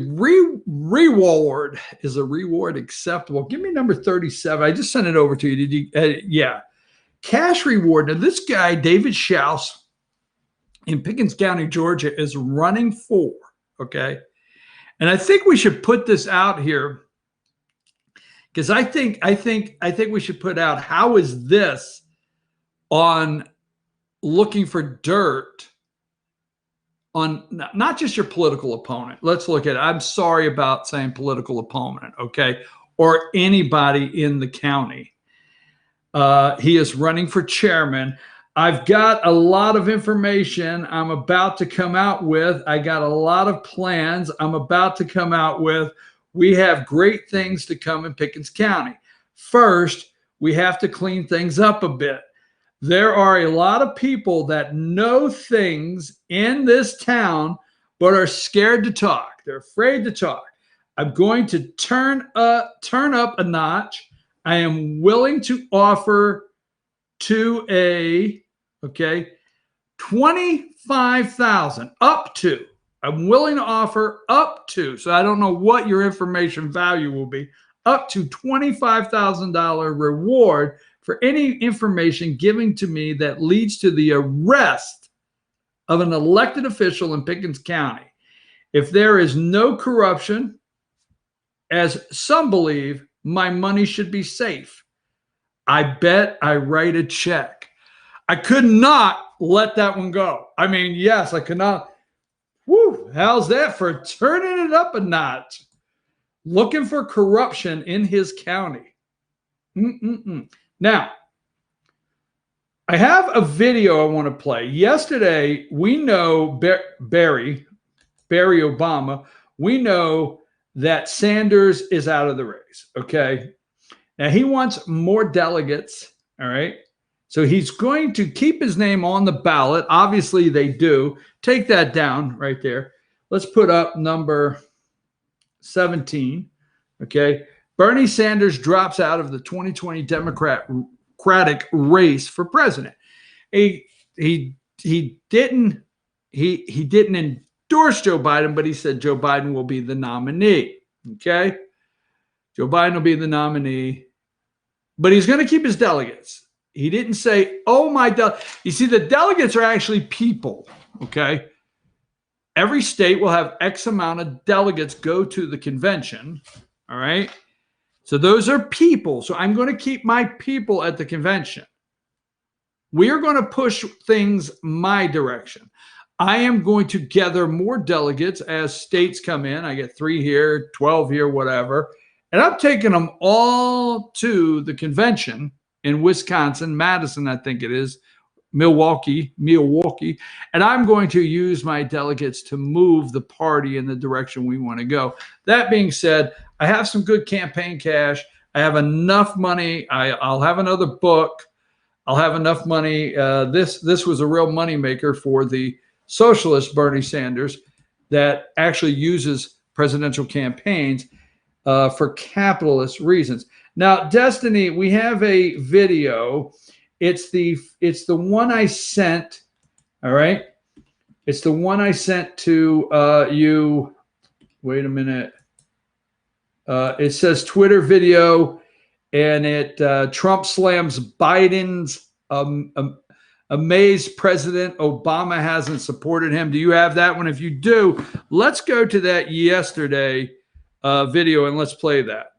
reward acceptable? Give me number 37. I just sent it over to you. Did you? Yeah. Cash reward. Now, this guy, David Schaus, in Pickens County, Georgia, is running for, okay? And I think we should put this out here because I think we should put out, how is this on looking for dirt on not just your political opponent. Let's look at it. I'm sorry about saying political opponent, okay? Or anybody in the county. He is running for chairman. I've got a lot of information I'm about to come out with. I got a lot of plans I'm about to come out with. We have great things to come in Pickens County. First, we have to clean things up a bit. There are a lot of people that know things in this town, but are scared to talk. They're afraid to talk. I'm going to turn up a notch. I am willing to offer to $25,000 up to. I'm willing to offer up to. So I don't know what your information value will be. Up to $25,000 reward for any information given to me that leads to the arrest of an elected official in Pickens County. If there is no corruption, as some believe, my money should be safe. I bet I write a check. I could not let that one go. I mean, yes, I could not. Woo, how's that for turning it up a notch? Looking for corruption in his county. Now, I have a video I want to play. Yesterday, we know Barry Obama, we know that Sanders is out of the race, okay? Now, he wants more delegates, all right? So he's going to keep his name on the ballot. Obviously, they do. Take that down right there. Let's put up number 17, okay? Bernie Sanders drops out of the 2020 Democratic race for president. He didn't endorse Joe Biden, but he said Joe Biden will be the nominee. Okay, Joe Biden will be the nominee, but he's going to keep his delegates. He didn't say, "Oh my you see, the delegates are actually people. Okay, every state will have X amount of delegates go to the convention. All right. So those are people. So I'm going to keep my people at the convention. We are going to push things my direction. I am going to gather more delegates as states come in. I get 3 here, 12 here, whatever. And I'm taking them all to the convention in Wisconsin, Madison, I think it is, Milwaukee. And I'm going to use my delegates to move the party in the direction we want to go. That being said, I have some good campaign cash. I have enough money. I'll have another book. I'll have enough money. This was a real moneymaker for the socialist Bernie Sanders that actually uses presidential campaigns. for capitalist reasons. Now, Destiny, we have a video. It's the one I sent. All right. It's the one I sent to you. Wait a minute. It says Twitter video, and it Trump slams Biden's amazed President Obama hasn't supported him. Do you have that one? If you do, let's go to that yesterday video and let's play that.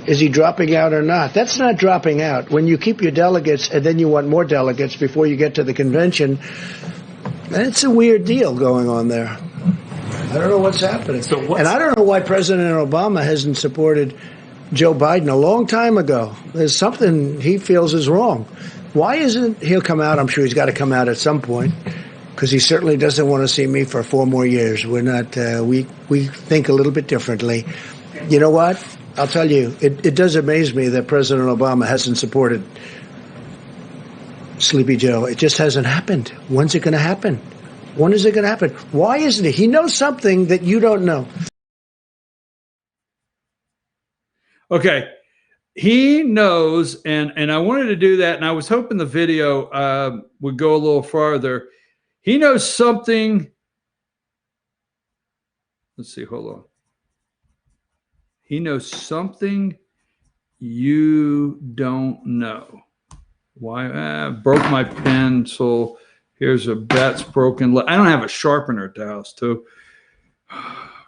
Is he dropping out or not? That's not dropping out. When you keep your delegates and then you want more delegates before you get to the convention, it's a weird deal going on there. I don't know what's happening. And I don't know why President Obama hasn't supported Joe Biden a long time ago. There's something he feels is wrong. Why isn't he'll come out? I'm sure he's got to come out at some point, because he certainly doesn't want to see me for 4 more years. We're not. We think a little bit differently. You know what? I'll tell you. It does amaze me that President Obama hasn't supported Sleepy Joe. It just hasn't happened. When's it going to happen? When is it going to happen? Why isn't it? He knows something that you don't know. Okay. He knows, and I wanted to do that, and I was hoping the video would go a little farther. He knows something. Let's see, hold on. He knows something you don't know. Why? Broke my pencil. Here's a bat's broken. I don't have a sharpener at the house, too.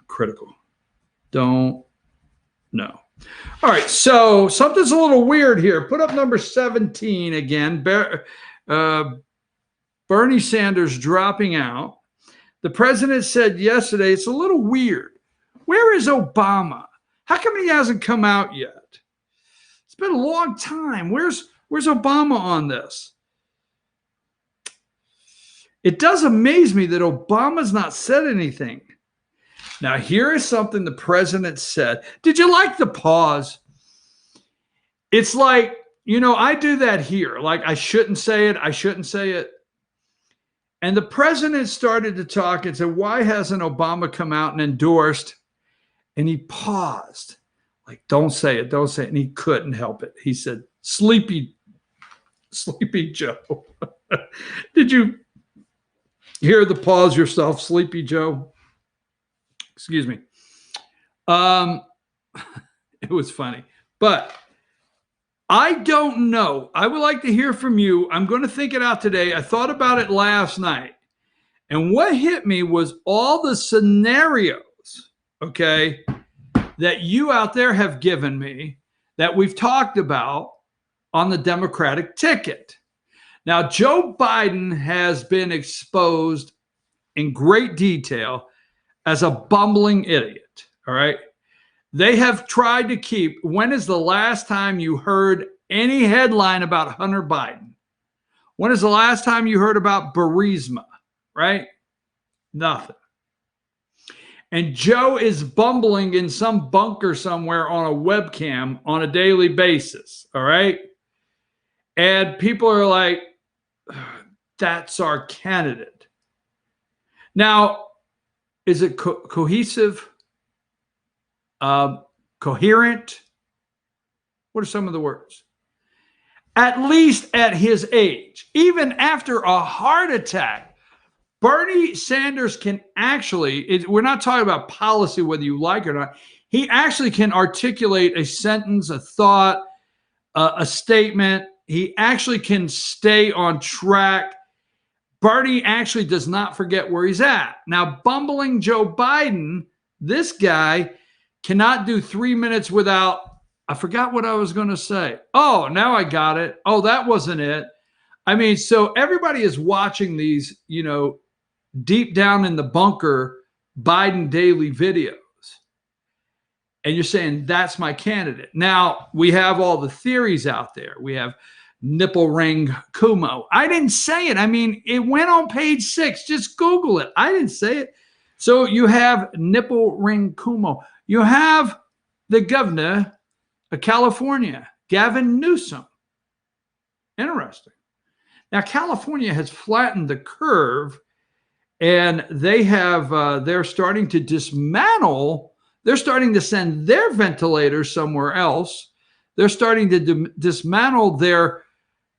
Critical. Don't know. All right, so something's a little weird here. Put up number 17 again. Bernie Sanders dropping out. The president said yesterday, it's a little weird. Where is Obama? How come he hasn't come out yet? It's been a long time. Where's Obama on this? It does amaze me that Obama's not said anything. Now, here is something the president said. Did you like the pause? It's like, I do that here. Like, I shouldn't say it. I shouldn't say it. And the president started to talk and said, why hasn't Obama come out and endorsed? And he paused. Like, don't say it. Don't say it. And he couldn't help it. He said, Sleepy Joe. Did you hear the pause yourself, Sleepy Joe? Excuse me. It was funny, but I don't know. I would like to hear from you. I'm going to think it out today. I thought about it last night, and what hit me was all the scenarios, okay, that you out there have given me that we've talked about on the Democratic ticket. Now, Joe Biden has been exposed in great detail as a bumbling idiot, all right? They have tried to keep, when is the last time you heard any headline about Hunter Biden? When is the last time you heard about Burisma, right? Nothing. And Joe is bumbling in some bunker somewhere on a webcam on a daily basis, all right? And people are like, that's our candidate. Now, is it cohesive? Coherent? What are some of the words? At least at his age, even after a heart attack, Bernie Sanders can actually, we're not talking about policy, whether you like it or not. He actually can articulate a sentence, a thought, a statement. He actually can stay on track. Bernie actually does not forget where he's at. Now, bumbling Joe Biden, this guy cannot do 3 minutes without, I forgot what I was going to say. Oh, now I got it. Oh, that wasn't it. I mean, so everybody is watching these, deep down in the bunker Biden daily videos. And you're saying, that's my candidate. Now, we have all the theories out there. We have nipple ring Cuomo. I didn't say it. I mean, it went on page 6. Just Google it. I didn't say it. So you have nipple ring Cuomo. You have the governor of California, Gavin Newsom. Interesting. Now, California has flattened the curve, and they have they're starting to dismantle They're starting to send their ventilators somewhere else. They're starting to dismantle their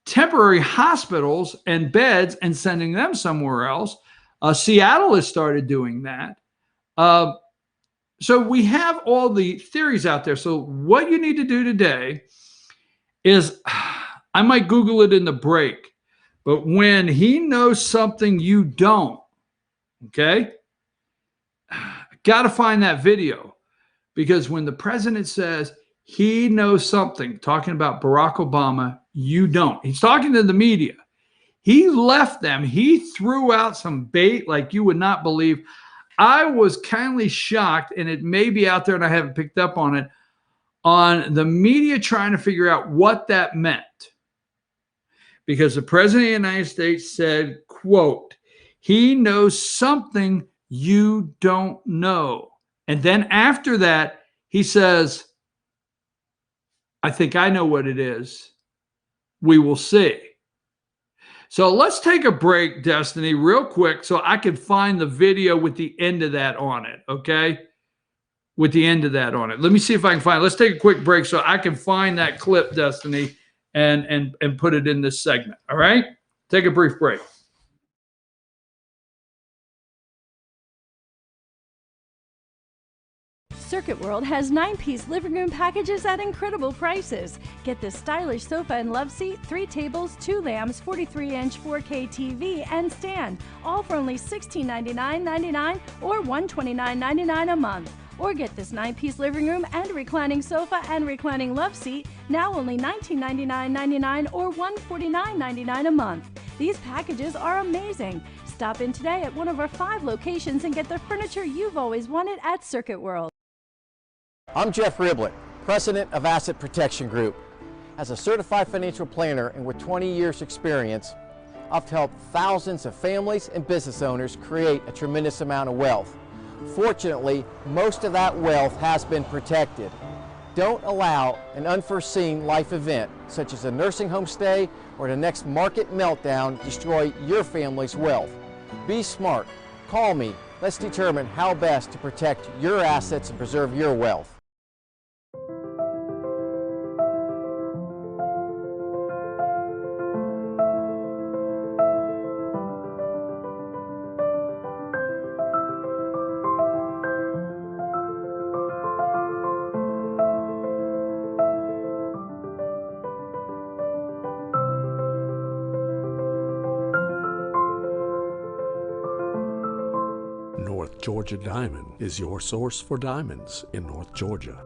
temporary hospitals and beds and sending them somewhere else. Seattle has started doing that. So we have all the theories out there. So what you need to do today is, I might Google it in the break, but when he knows something you don't, okay, got to find that video, because when the president says he knows something, talking about Barack Obama, you don't. He's talking to the media. He left them. He threw out some bait like you would not believe. I was kindly shocked, and it may be out there and I haven't picked up on it, on the media trying to figure out what that meant. Because the president of the United States said, quote, he knows something you don't know. And then after that, he says, I think I know what it is. We will see. So let's take a break, Destiny, real quick, so I can find the video with the end of that on it, okay? With the end of that on it. Let me see if I can find it. Let's take a quick break so I can find that clip, Destiny, and put it in this segment, all right? Take a brief break. Circuit World has 9-piece living room packages at incredible prices. Get this stylish sofa and love seat, 3 tables, 2 lamps, 43-inch 4K TV, and stand, all for only $1699.99 or $129.99 a month. Or get this 9-piece living room and reclining sofa and reclining love seat, now only $1999.99 or $149.99 a month. These packages are amazing. Stop in today at one of our 5 locations and get the furniture you've always wanted at Circuit World. I'm Jeff Riblett, president of Asset Protection Group. As a certified financial planner and with 20 years experience, I've helped thousands of families and business owners create a tremendous amount of wealth. Fortunately, most of that wealth has been protected. Don't allow an unforeseen life event, such as a nursing home stay or the next market meltdown, destroy your family's wealth. Be smart. Call me. Let's determine how best to protect your assets and preserve your wealth. North Georgia Diamond is your source for diamonds in North Georgia.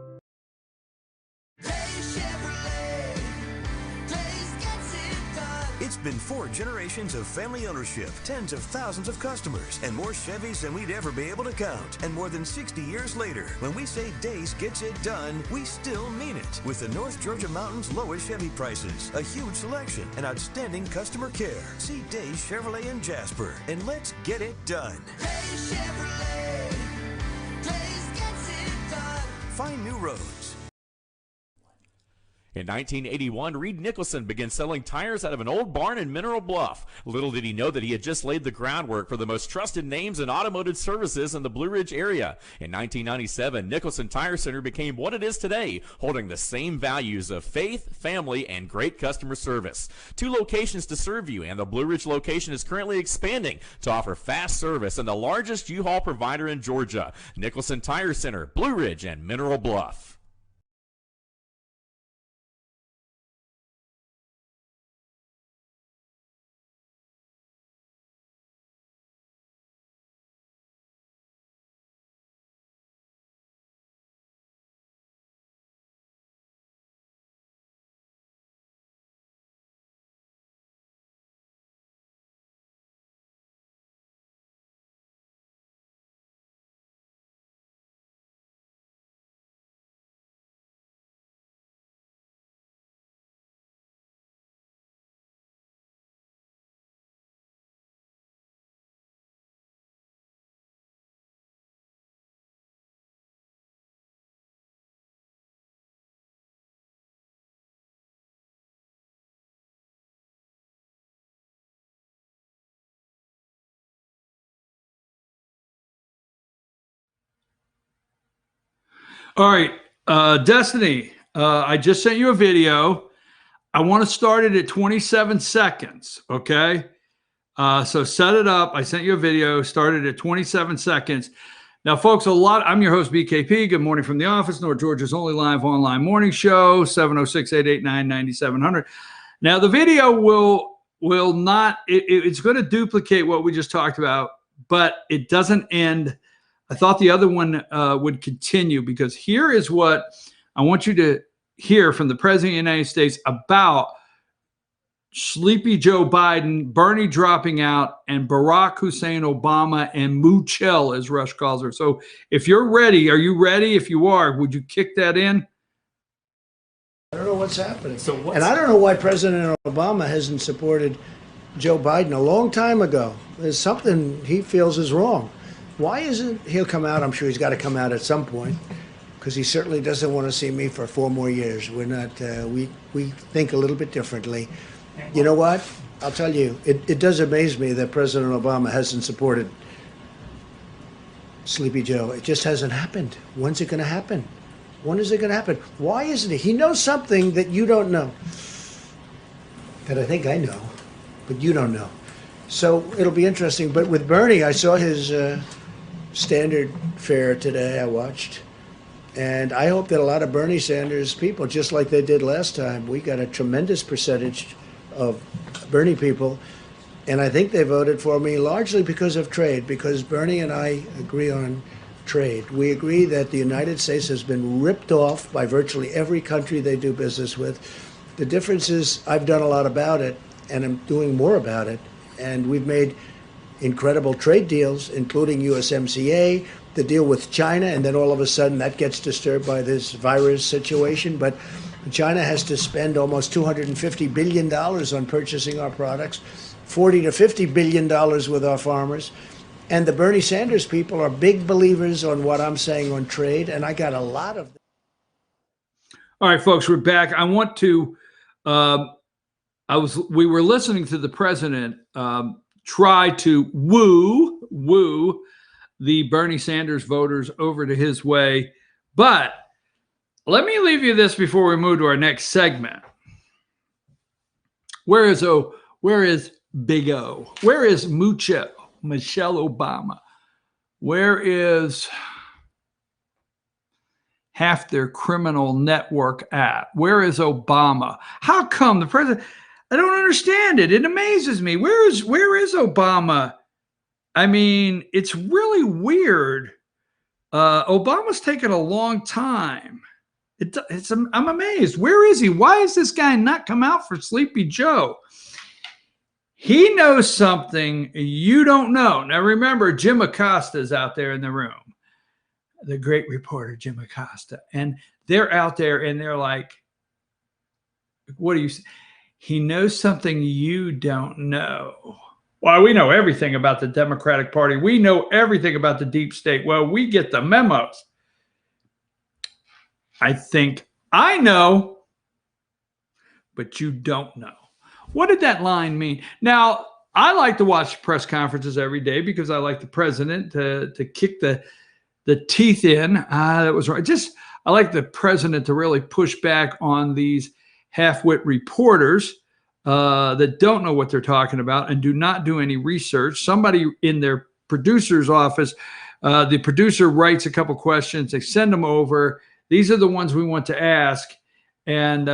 It's been 4 generations of family ownership, tens of thousands of customers, and more Chevys than we'd ever be able to count. And more than 60 years later, when we say Days gets it done, we still mean it. With the North Georgia Mountains lowest Chevy prices, a huge selection, and outstanding customer care. See Days Chevrolet in Jasper, and let's get it done. Days Chevrolet. Days gets it done. Find new roads. In 1981, Reed Nicholson began selling tires out of an old barn in Mineral Bluff. Little did he know that he had just laid the groundwork for the most trusted names in automotive services in the Blue Ridge area. In 1997, Nicholson Tire Center became what it is today, holding the same values of faith, family, and great customer service. 2 locations to serve you, and the Blue Ridge location is currently expanding to offer fast service and the largest U-Haul provider in Georgia. Nicholson Tire Center, Blue Ridge, and Mineral Bluff. All right, Destiny, I just sent you a video. I want to start it at 27 seconds, okay? So set it up. I sent you a video, started at 27 seconds. Now, folks, I'm your host, BKP. Good morning from the office, North Georgia's only live online morning show, 706-889-9700. Now, the video will not, it's going to duplicate what we just talked about, but it doesn't end. I thought the other one would continue, because here is what I want you to hear from the President of the United States about Sleepy Joe Biden, Bernie dropping out, and Barack Hussein Obama, and Moochel, as Rush calls her. So if you're ready, are you ready? If you are, would you kick that in? I don't know what's happening. And I don't know why President Obama hasn't supported Joe Biden a long time ago. There's something he feels is wrong. Why isn't he'll come out? I'm sure he's got to come out at some point, because he certainly doesn't want to see me for 4 more years. We're not. We think a little bit differently. You know what? I'll tell you. It does amaze me that President Obama hasn't supported Sleepy Joe. It just hasn't happened. When's it going to happen? When is it going to happen? Why isn't it? He knows something that you don't know, that I think I know, but you don't know. So it'll be interesting. But with Bernie, I saw his standard fare today. I watched. And I hope that a lot of Bernie Sanders people, just like they did last time, we got a tremendous percentage of Bernie people. And I think they voted for me largely because of trade, because Bernie and I agree on trade. We agree that the United States has been ripped off by virtually every country they do business with. The difference is I've done a lot about it, and I'm doing more about it. And we've made incredible trade deals, including USMCA, the deal with China, and then all of a sudden that gets disturbed by this virus situation. But China has to spend almost $250 billion on purchasing our products, $40 to $50 billion with our farmers. And the Bernie Sanders people are big believers on what I'm saying on trade, and I got a lot of them. All right, folks, we're back. I want to, we were listening to the president try to woo the Bernie Sanders voters over to his way. But let me leave you this before we move to our next segment. Where is Big O? Where is Michelle Obama? Where is half their criminal network at? Where is Obama? How come the president? I don't understand it. It amazes me. Where is Obama? I mean, it's really weird. Obama's taken a long time. I'm amazed. Where is he? Why has this guy not come out for Sleepy Joe? He knows something you don't know. Now, remember, Jim Acosta is out there in the room, the great reporter, Jim Acosta. And they're out there and they're like, what do you say? He knows something you don't know. Well, we know everything about the Democratic Party. We know everything about the deep state. Well, we get the memos. I think I know, but you don't know. What did that line mean? Now, I like to watch press conferences every day because I like the president to kick the teeth in. That was right. I like the president to really push back on these half-wit reporters that don't know what they're talking about and do not do any research. Somebody in their producer's office, the producer writes a couple questions. They send them over. These are the ones we want to ask. And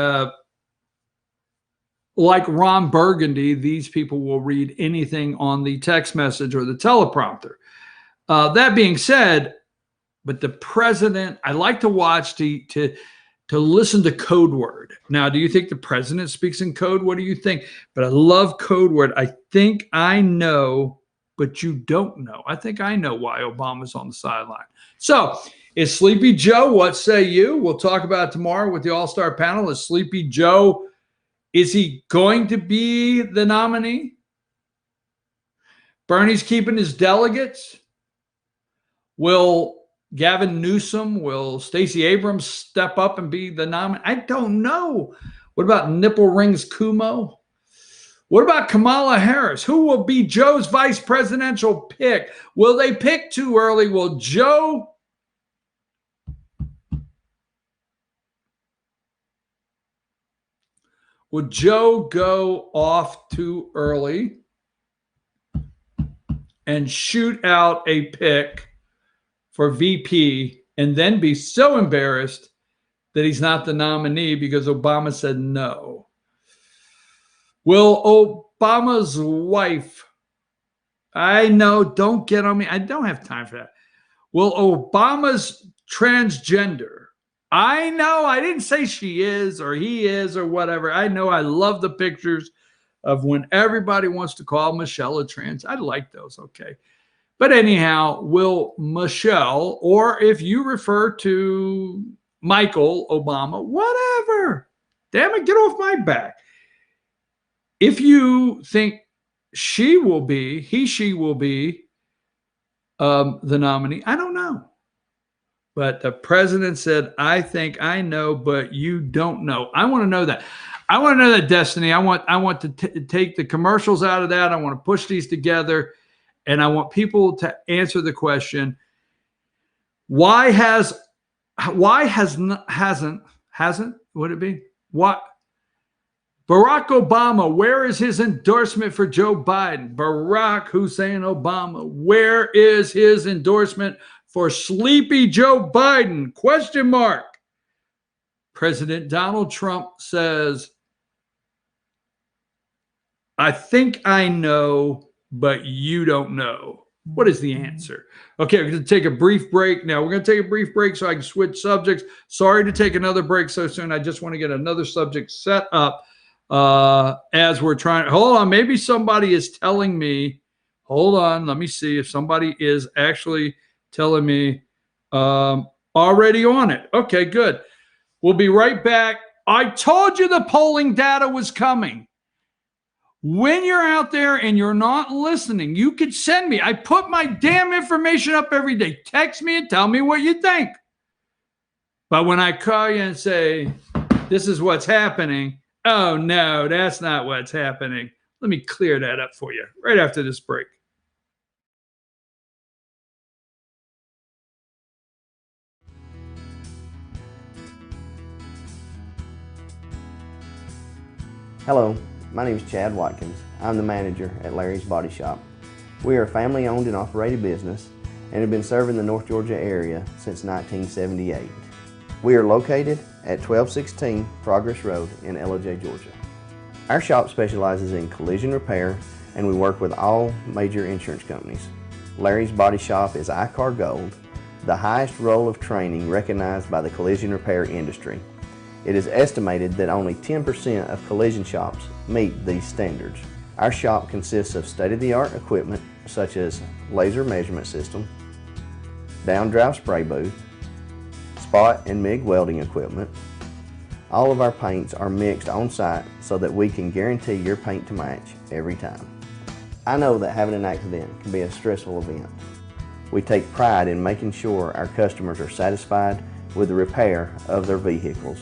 like Ron Burgundy, these people will read anything on the text message or the teleprompter. That being said, but the president, I like to watch to listen to code word. Now, do you think the president speaks in code? What do you think? But I love code word. I think I know, but you don't know. I think I know why Obama's on the sideline. So is Sleepy Joe, what say you? We'll talk about it tomorrow with the all-star panel. Is Sleepy Joe, is he going to be the nominee? Bernie's keeping his delegates. Will Gavin Newsom, will Stacey Abrams step up and be the nominee? I don't know. What about Nipple Rings Kumo? What about Kamala Harris? Who will be Joe's vice presidential pick? Will they pick too early? Will Joe Will Joe go off too early and shoot out a pick for VP and then be so embarrassed that he's not the nominee because Obama said no? Will Obama's wife, I know, don't get on me, I don't have time for that. Will Obama's transgender, I know, I didn't say she is or he is or whatever. I know, I love the pictures of when everybody wants to call Michelle a trans. I like those, okay. But anyhow, will Michelle, or if you refer to Michael Obama, whatever, damn it, get off my back. If you think she will be, she will be the nominee, I don't know. But the president said, I think I know, but you don't know. I want to know that. I want to know that, Destiny. I want to take the commercials out of that. I want to push these together. And I want people to answer the question, why hasn't, would it be? What? Barack Obama, where is his endorsement for Joe Biden? Barack Hussein Obama, where is his endorsement for sleepy Joe Biden? Question mark. President Donald Trump says, I think I know, but you don't know. What is the answer? Okay, we're going to take a brief break. Now, we're going to take a brief break so I can switch subjects. Sorry to take another break so soon. I just want to get another subject set up as we're trying. Hold on. Maybe somebody is telling me. Hold on. Let me see if somebody is actually telling me already on it. Okay, good. We'll be right back. I told you the polling data was coming. When you're out there and you're not listening, you could send me. I put my damn information up every day. Text me and tell me what you think. But when I call you and say, this is what's happening, oh, no, that's not what's happening. Let me clear that up for you right after this break. Hello, my name is Chad Watkins. I'm the manager at Larry's Body Shop. We are a family-owned and operated business and have been serving the North Georgia area since 1978. We are located at 1216 Progress Road in Ellijay, Georgia. Our shop specializes in collision repair and we work with all major insurance companies. Larry's Body Shop is ICAR Gold, the highest role of training recognized by the collision repair industry. It is estimated that only 10% of collision shops meet these standards. Our shop consists of state-of-the-art equipment such as laser measurement system, down-drive spray booth, spot and MIG welding equipment. All of our paints are mixed on site so that we can guarantee your paint to match every time. I know that having an accident can be a stressful event. We take pride in making sure our customers are satisfied with the repair of their vehicles.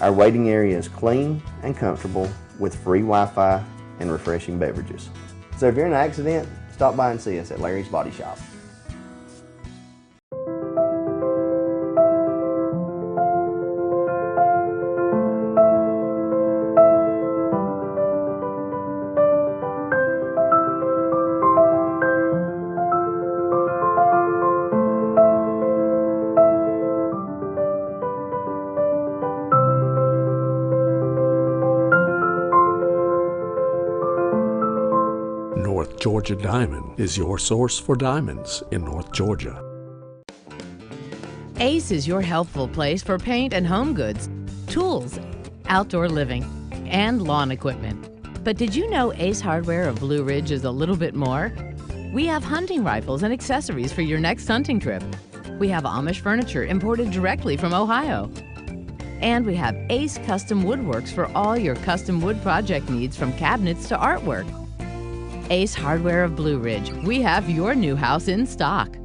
Our waiting area is clean and comfortable with free Wi-Fi and refreshing beverages. So if you're in an accident, stop by and see us at Larry's Body Shop. North Georgia Diamond is your source for diamonds in North Georgia. Ace is your healthful place for paint and home goods, tools, outdoor living, and lawn equipment. But did you know Ace Hardware of Blue Ridge is a little bit more? We have hunting rifles and accessories for your next hunting trip. We have Amish furniture imported directly from Ohio. And we have Ace Custom Woodworks for all your custom wood project needs, from cabinets to artwork. Ace Hardware of Blue Ridge, we have your new house in stock.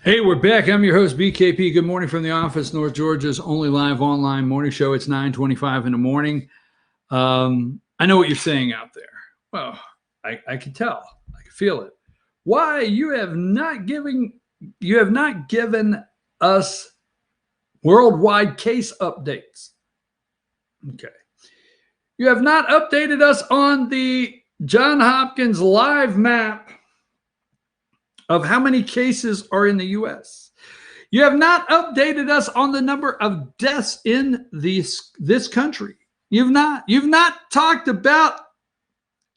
Hey, we're back. I'm your host, BKP. Good morning from the office, North Georgia's only live online morning show. It's 9:25 in the morning. I know what you're saying out there. Well, I can tell. I can feel it. Why you have not given us worldwide case updates. Okay. You have not updated us on the Johns Hopkins live map of how many cases are in the U.S. You have not updated us on the number of deaths in this country. You've not talked about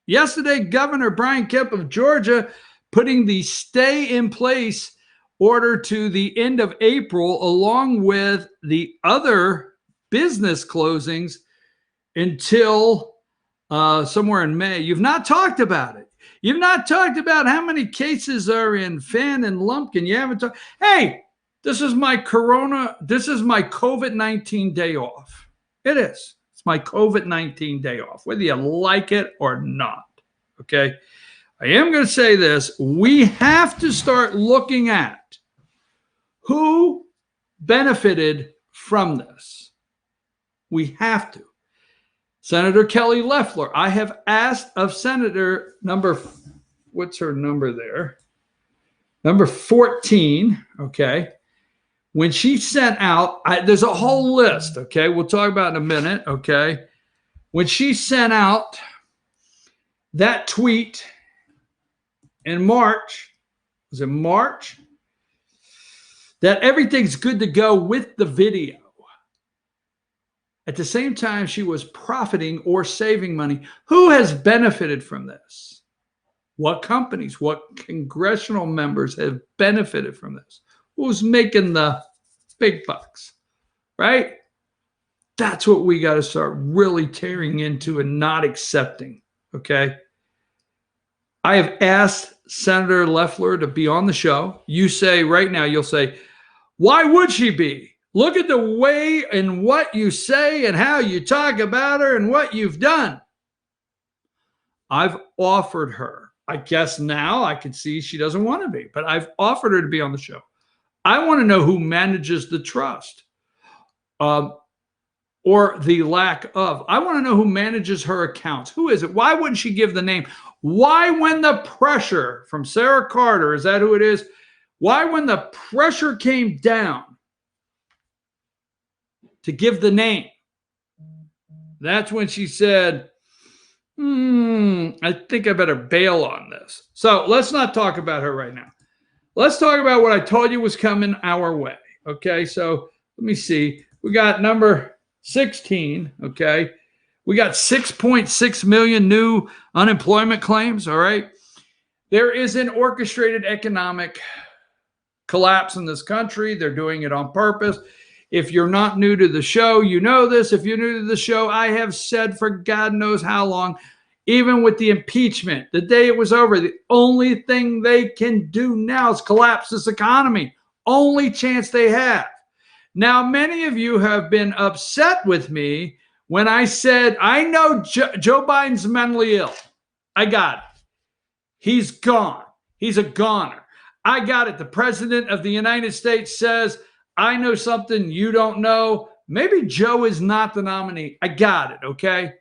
yesterday, Governor Brian Kemp of Georgia putting the stay in place order to the end of April, along with the other business closings until somewhere in May. You've not talked about it. You've not talked about how many cases are in Fenn and Lumpkin. You haven't talked. Hey, this is my COVID-19 day off. It is. It's my COVID-19 day off, whether you like it or not. Okay. I am going to say this. We have to start looking at who benefited from this. We have to. Senator Kelly Loeffler, I have asked of Senator what's her number there? Number 14, okay? When she sent out, there's a whole list, okay? We'll talk about it in a minute, okay? When she sent out that tweet in March, was it March? That everything's good to go with the video. At the same time, she was profiting or saving money. Who has benefited from this? What companies, what congressional members have benefited from this? Who's making the big bucks, right? That's what we got to start really tearing into and not accepting, okay? I have asked Senator Loeffler to be on the show. You say right now, you'll say, why would she be? Look at the way and what you say and how you talk about her and what you've done. I've offered her. I guess now I can see she doesn't want to be, but I've offered her to be on the show. I want to know who manages the trust or the lack of. I want to know who manages her accounts. Who is it? Why wouldn't she give the name? Why, when the pressure from Sarah Carter, is that who it is? Why, when the pressure came down to give the name, that's when she said, I think I better bail on this. So let's not talk about her right now. Let's talk about what I told you was coming our way. Okay, so let me see. We got number 16, okay? We got 6.6 million new unemployment claims, all right? There is an orchestrated economic collapse in this country. They're doing it on purpose. If you're not new to the show, you know this. If you're new to the show, I have said for God knows how long, even with the impeachment, the day it was over, the only thing they can do now is collapse this economy. Only chance they have. Now, many of you have been upset with me when I said, I know Joe Biden's mentally ill. I got it. He's gone. He's a goner. I got it. The president of the United States says, I know something you don't know. Maybe Joe is not the nominee. I got it, okay?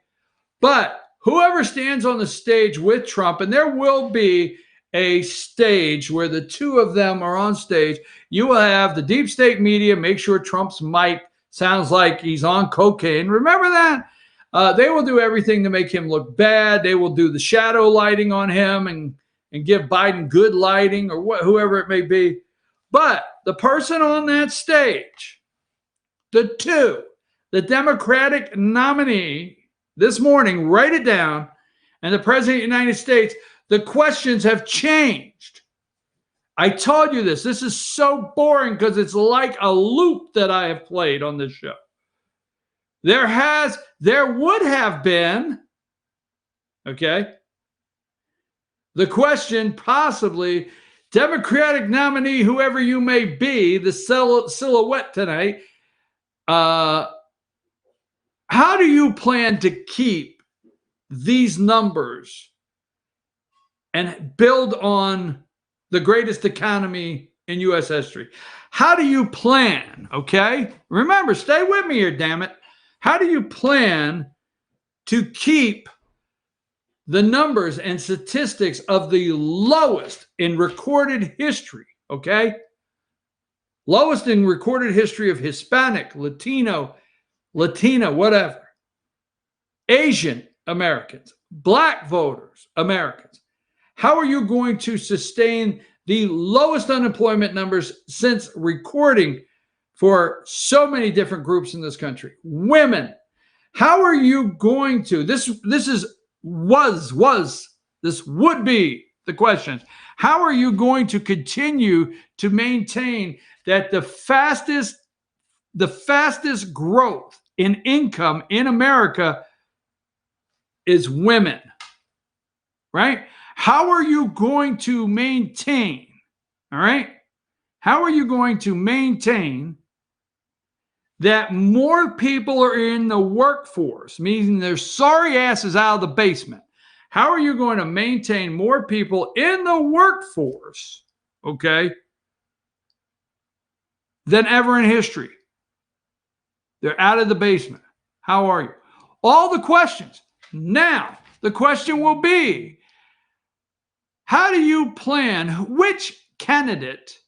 But whoever stands on the stage with Trump, and there will be a stage where the two of them are on stage, you will have the deep state media make sure Trump's mic sounds like he's on cocaine. Remember that? They will do everything to make him look bad. They will do the shadow lighting on him and give Biden good lighting or whoever it may be. But the person on that stage, the Democratic nominee this morning, write it down, and the president of the United States, the questions have changed. I told you this. This is so boring because it's like a loop that I have played on this show. There would have been, okay, the question possibly, Democratic nominee, whoever you may be, the silhouette tonight, how do you plan to keep these numbers and build on the greatest economy in U.S. history. How do you plan? Okay. Remember, stay with me here, damn it. How do you plan to keep the numbers and statistics of the lowest in recorded history? Okay. Lowest in recorded history of Hispanic, Latino, Latina, whatever. Asian Americans, Black voters, Americans. How are you going to sustain the lowest unemployment numbers since recording for so many different groups in this country? Women. How are you going to, this would be the question. How are you going to continue to maintain that the fastest growth in income in America is women, right? How are you going to maintain, all right? How are you going to maintain that more people are in the workforce, meaning their sorry asses out of the basement? How are you going to maintain more people in the workforce, okay, than ever in history? They're out of the basement. How are you? All the questions. Now, the question will be, how do you plan, which candidate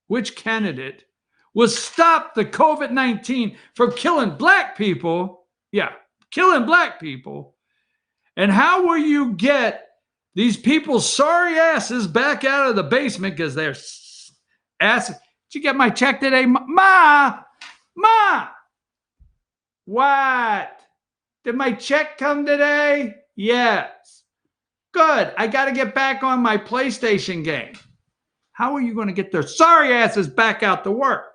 will stop the COVID-19 from killing black people? Yeah, killing black people. And how will you get these people's sorry asses back out of the basement because they're asses? Did you get my check today? Ma! What? Did my check come today? Yes. Good. I got to get back on my PlayStation game. How are you going to get their sorry asses back out to work?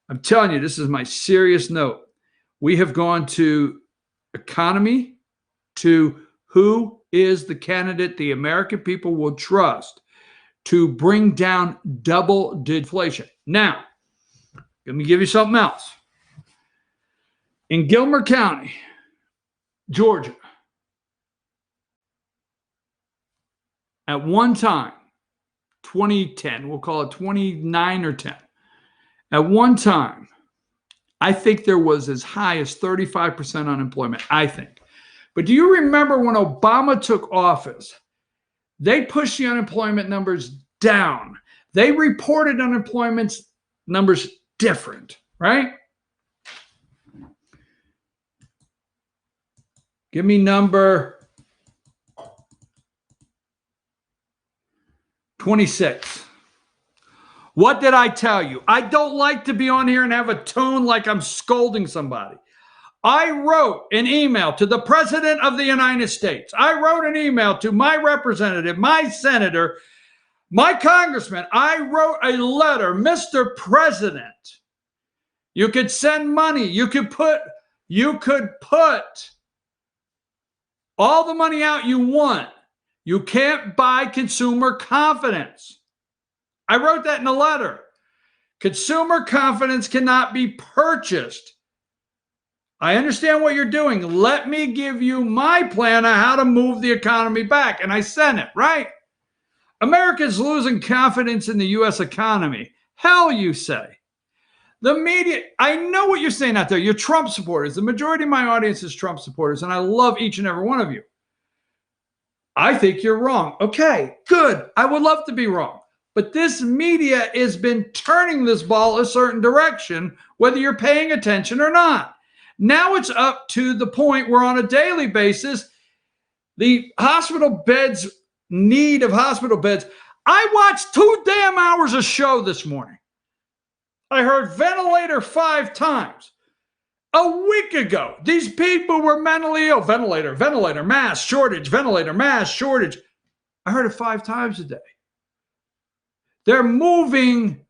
I'm telling you, this is my serious note. We have gone to economy, to who is the candidate the American people will trust to bring down double inflation. Now, let me give you something else. In Gilmer County, Georgia, at one time, 2010, we'll call it 29 or 10. At one time, I think there was as high as 35% unemployment, I think. But do you remember when Obama took office, they pushed the unemployment numbers down. They reported unemployment numbers different, right? Give me number 26. What did I tell you? I don't like to be on here and have a tone like I'm scolding somebody. I wrote an email to the President of the United States. I wrote an email to my representative, my senator, my congressman. I wrote a letter, Mr. President. You could send money. You could put all the money out you want. You can't buy consumer confidence. I wrote that in a letter. Consumer confidence cannot be purchased. I understand what you're doing. Let me give you my plan on how to move the economy back. And I sent it, right? America's losing confidence in the U.S. economy. Hell, you say. The media, I know what you're saying out there. You're Trump supporters. The majority of my audience is Trump supporters, and I love each and every one of you. I think you're wrong. Okay, good. I would love to be wrong. But this media has been turning this ball a certain direction, whether you're paying attention or not. Now it's up to the point where on a daily basis, the hospital beds, need of hospital beds. I watched 2 damn hours of show this morning. I heard ventilator 5 times. A week ago, these people were mentally ill. Ventilator, mass shortage, ventilator, mass shortage. I heard it 5 times a day. They're moving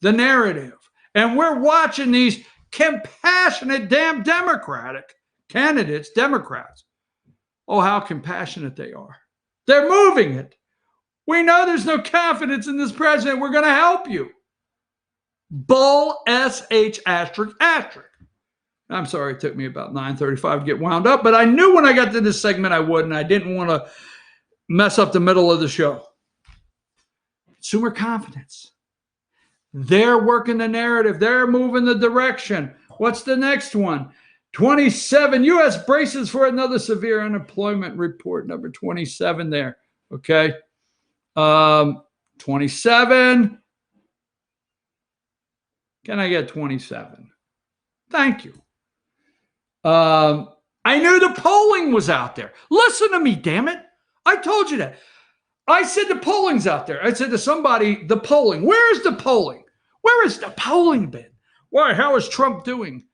the narrative. And we're watching these compassionate damn Democratic candidates, Democrats. Oh, how compassionate they are. They're moving it. We know there's no confidence in this president. We're going to help you. Bull SH asterisk asterisk. I'm sorry it took me about 9:35 to get wound up, but I knew when I got to this segment I would, and I didn't want to mess up the middle of the show. Consumer confidence. They're working the narrative. They're moving the direction. What's the next one? 27, U.S. braces for another severe unemployment report, number 27 there. Okay. 27. Can I get 27? Thank you. I knew the polling was out there. Listen to me, damn it. I told you that. I said the polling's out there. I said to somebody, the polling. Where is the polling? Where has the polling been? Why? How is Trump doing?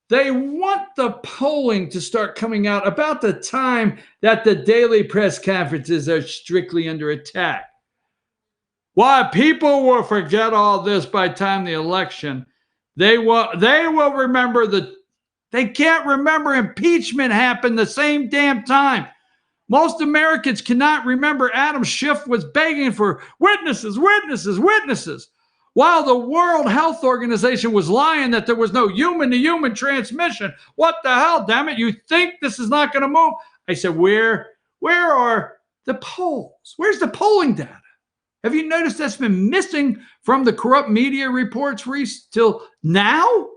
They want the polling to start coming out about the time that the daily press conferences are strictly under attack. Why? People will forget all this by the time the election. They will remember they can't remember impeachment happened the same damn time. Most Americans cannot remember Adam Schiff was begging for witnesses, witnesses, witnesses, while the World Health Organization was lying that there was no human-to-human transmission. What the hell, damn it? You think this is not going to move? I said, where are the polls? Where's the polling data? Have you noticed that's been missing from the corrupt media reports till now?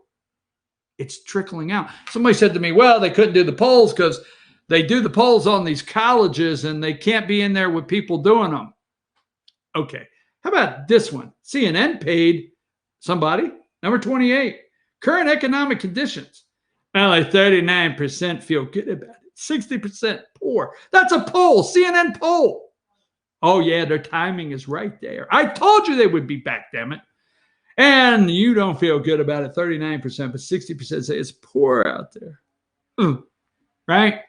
It's trickling out. Somebody said to me, well, they couldn't do the polls because they do the polls on these colleges and they can't be in there with people doing them. Okay. How about this one? CNN paid somebody, number 28, current economic conditions. Only 39% feel good about it. 60% poor. That's a poll, CNN poll. Oh, yeah, their timing is right there. I told you they would be back, damn it. And you don't feel good about it, 39%, but 60% say it's poor out there. Right?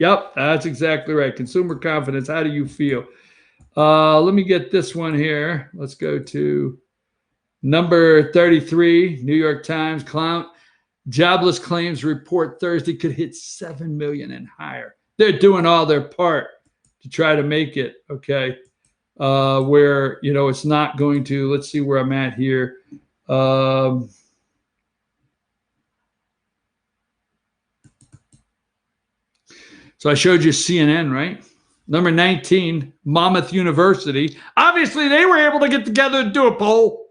Yep, that's exactly right. Consumer confidence, how do you feel? Let me get this one here. Let's go to number 33, New York Times. Jobless claims report Thursday could hit 7 million and higher. They're doing all their part to try to make it, okay, where, it's not going to. Let's see where I'm at here. So I showed you CNN, right? Number 19, Monmouth University. Obviously, they were able to get together and do a poll.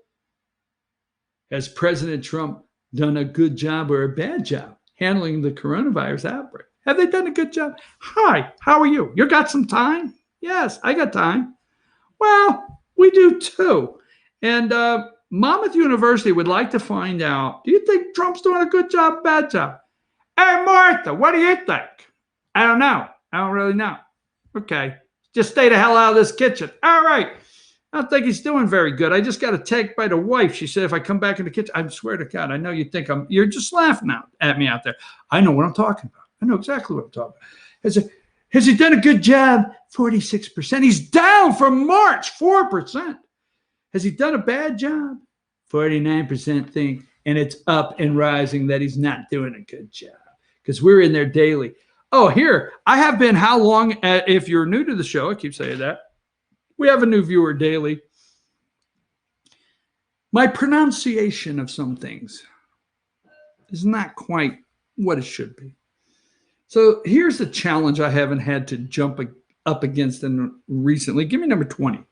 Has President Trump done a good job or a bad job handling the coronavirus outbreak? Have they done a good job? Hi, how are you? You got some time? Yes, I got time. Well, we do too. And Monmouth University would like to find out, do you think Trump's doing a good job, bad job? Hey, Martha, what do you think? I don't know. I don't really know. Okay. Just stay the hell out of this kitchen. All right. I don't think he's doing very good. I just got attacked by the wife. She said, if I come back in the kitchen, I swear to God, I know you think you're just laughing at me out there. I know what I'm talking about. I know exactly what I'm talking about. Has he done a good job? 46%. He's down from March, 4%. Has he done a bad job? 49% think, and it's up and rising that he's not doing a good job because we're in there daily. Oh, here, I have been how long? If you're new to the show, I keep saying that. We have a new viewer daily. My pronunciation of some things is not quite what it should be. So here's the challenge I haven't had to jump up against recently. Give me number 20.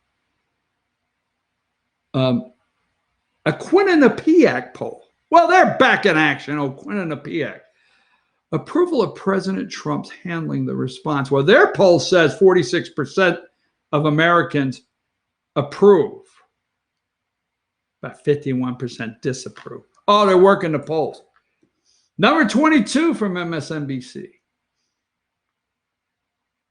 A Quinnipiac poll. Well, they're back in action. Oh, Quinnipiac. Approval of President Trump's handling the response. Well, their poll says 46% of Americans approve. About 51% disapprove. Oh, they're working the polls. Number 22 from MSNBC.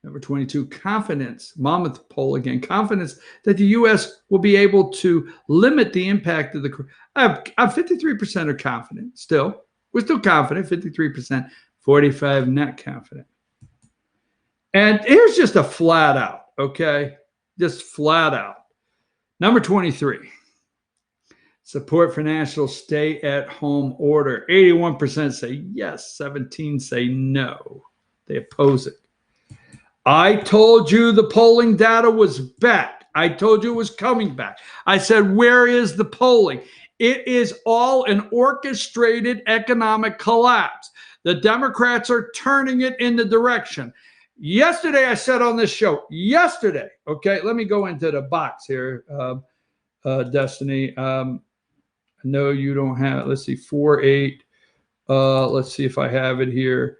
Number 22, confidence. Monmouth poll again. Confidence that the U.S. will be able to limit the impact of the. 53% are confident still. We're still confident, 53%. 45 not confident. And here's just a flat out, okay? Just flat out. Number 23, support for national stay-at-home order. 81% say yes, 17 say no. They oppose it. I told you the polling data was back. I told you it was coming back. I said, where is the polling? It is all an orchestrated economic collapse. The Democrats are turning it in the direction. Yesterday, I said on this show, yesterday, okay, let me go into the box here, Destiny. No, you don't have, let's see, 4-8. Let's see if I have it here.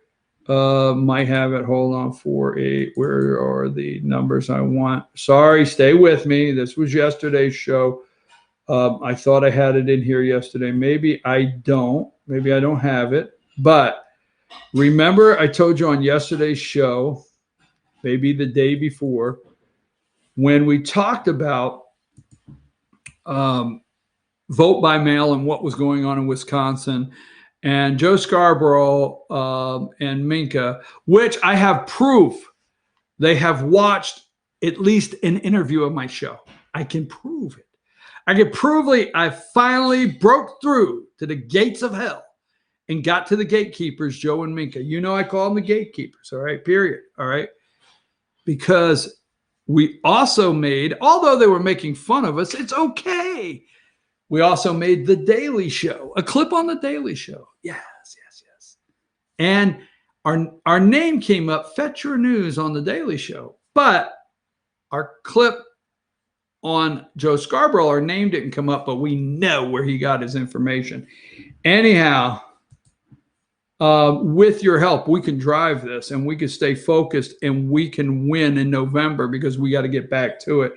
Might have it. Hold on, 4-8. Where are the numbers I want? Sorry, stay with me. This was yesterday's show. I thought I had it in here yesterday. Maybe I don't. Maybe I don't have it. But remember, I told you on yesterday's show, maybe the day before, when we talked about vote by mail and what was going on in Wisconsin, and Joe Scarborough and Minka, which I have proof they have watched at least an interview of my show. I can prove it. I can prove I finally broke through to the gates of hell and got to the gatekeepers, Joe and Minka. You know I call them the gatekeepers, all right, period, all right? Because we also made, although they were making fun of us, it's okay. We also made The Daily Show, a clip on The Daily Show. Yes. And our name came up, Fetch Your News on The Daily Show. But our clip on Joe Scarborough, our name didn't come up, but we know where he got his information. Anyhow, with your help, we can drive this and we can stay focused and we can win in November because we got to get back to it.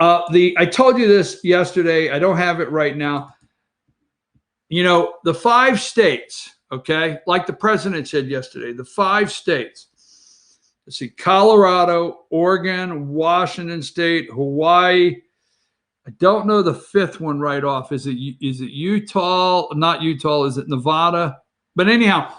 I told you this yesterday. I don't have it right now. You know, the 5 states, okay, like the president said yesterday, the 5 states. Let's see, Colorado, Oregon, Washington State, Hawaii. I don't know the 5th one right off. Is it Utah? Not Utah. Is it Nevada? But anyhow,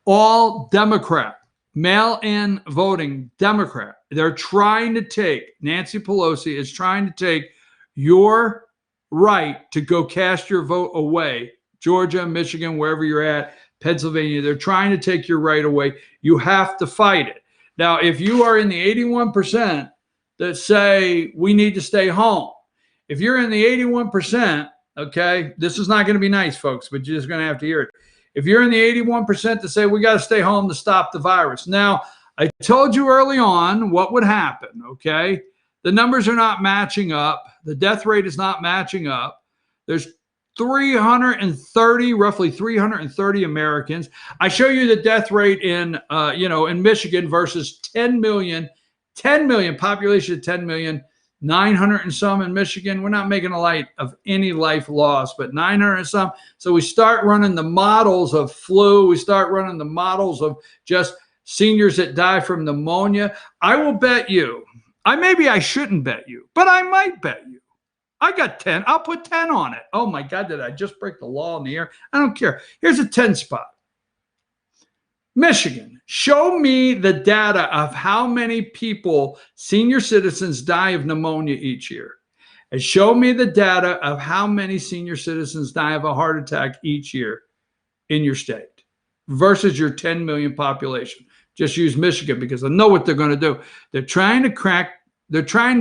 all Democrat, mail-in voting Democrat. They're trying to take, Nancy Pelosi is trying to take your right to go cast your vote away. Georgia, Michigan, wherever you're at, Pennsylvania, they're trying to take your right away. You have to fight it. Now, if you are in the 81% that say we need to stay home, if you're in the 81%, okay, this is not going to be nice, folks, but you're just going to have to hear it. If you're in the 81% to say we got to stay home to stop the virus. Now, I told you early on what would happen, okay? The numbers are not matching up. The death rate is not matching up. There's 330, roughly 330 Americans. I show you the death rate in Michigan versus 10 million, population of 10 million, 900 and some in Michigan. We're not making a light of any life loss, but 900 and some. So we start running the models of flu. We start running the models of just seniors that die from pneumonia. I will bet you, maybe I shouldn't bet you, but I might bet you. I got 10. I'll put 10 on it. Oh my God, did I just break the law in the air? I don't care. Here's a 10 spot. Michigan, show me the data of how many people, senior citizens, die of pneumonia each year. And show me the data of how many senior citizens die of a heart attack each year in your state versus your 10 million population. Just use Michigan because I know what they're going to do. They're trying to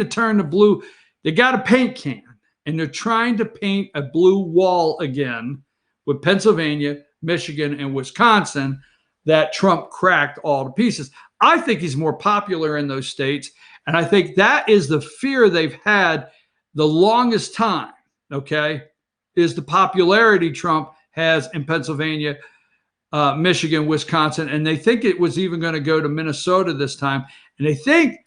turn the blue. They got a paint can and they're trying to paint a blue wall again with Pennsylvania, Michigan, and Wisconsin that Trump cracked all to pieces. I think he's more popular in those states. And I think that is the fear they've had the longest time, okay, is the popularity Trump has in Pennsylvania, Michigan, Wisconsin. And they think it was even going to go to Minnesota this time. And they think,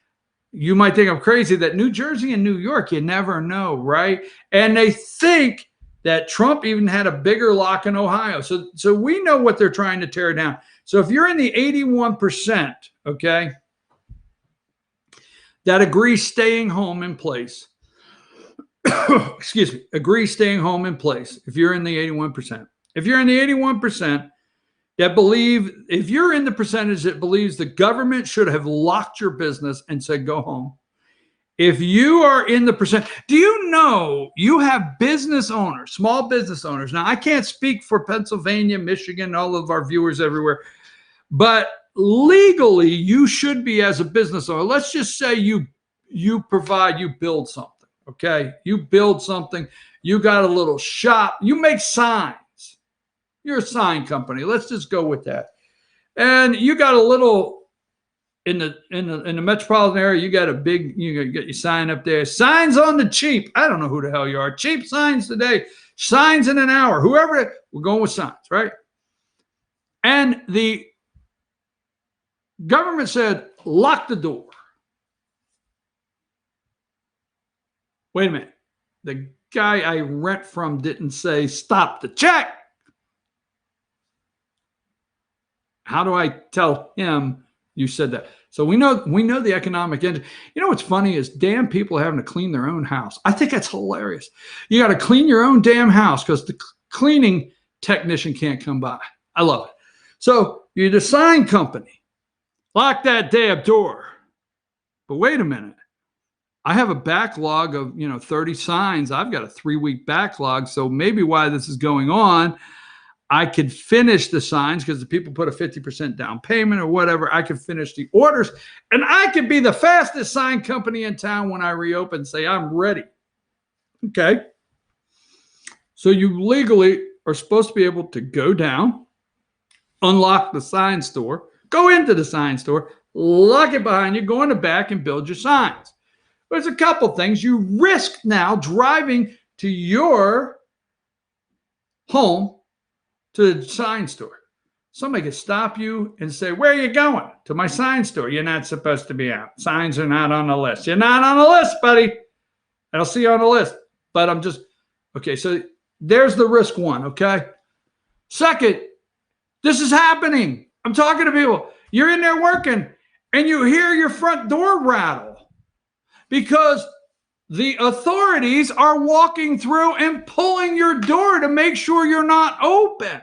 you might think I'm crazy, that New Jersey and New York, you never know, right? And they think that Trump even had a bigger lock in Ohio. So we know what they're trying to tear down. So if you're in the 81%, okay, that agree staying home in place, excuse me, agree staying home in place, if you're in the 81%. If you're in the 81% that believe, if you're in the percentage that believes the government should have locked your business and said, go home. If you are in the percent, do you know you have business owners, small business owners? Now, I can't speak for Pennsylvania, Michigan, all of our viewers everywhere, but legally you should be, as a business owner. Let's just say you build something, okay? You build something, you got a little shop, you make signs. You're a sign company. Let's just go with that. And you got a little in the metropolitan area, you got a big, you got your sign up there. Signs on the cheap. I don't know who the hell you are. Cheap signs today. Signs in an hour. Whoever, we're going with signs, right? And the government said, lock the door. Wait a minute. The guy I rent from didn't say, stop the check. How do I tell him you said that? So we know the economic engine. You know what's funny is damn people having to clean their own house. I think that's hilarious. You got to clean your own damn house because the cleaning technician can't come by. I love it. So you're the sign company. Lock that damn door. But wait a minute. I have a backlog of 30 signs. I've got a 3-week backlog. So maybe why this is going on, I could finish the signs because the people put a 50% down payment or whatever. I could finish the orders and I could be the fastest sign company in town when I reopen and say, I'm ready. Okay. So you legally are supposed to be able to go down, unlock the sign store, go into the sign store, lock it behind you, go in the back and build your signs. There's a couple things. You risk now driving to your home to the sign store. Somebody could stop you and say, where are you going? To my sign store. You're not supposed to be out. Signs are not on the list. You're not on the list, buddy. I'll see you on the list. But I'm just, okay, so there's the risk one, okay? Second, this is happening. I'm talking to people. You're in there working and you hear your front door rattle because the authorities are walking through and pulling your door to make sure you're not open.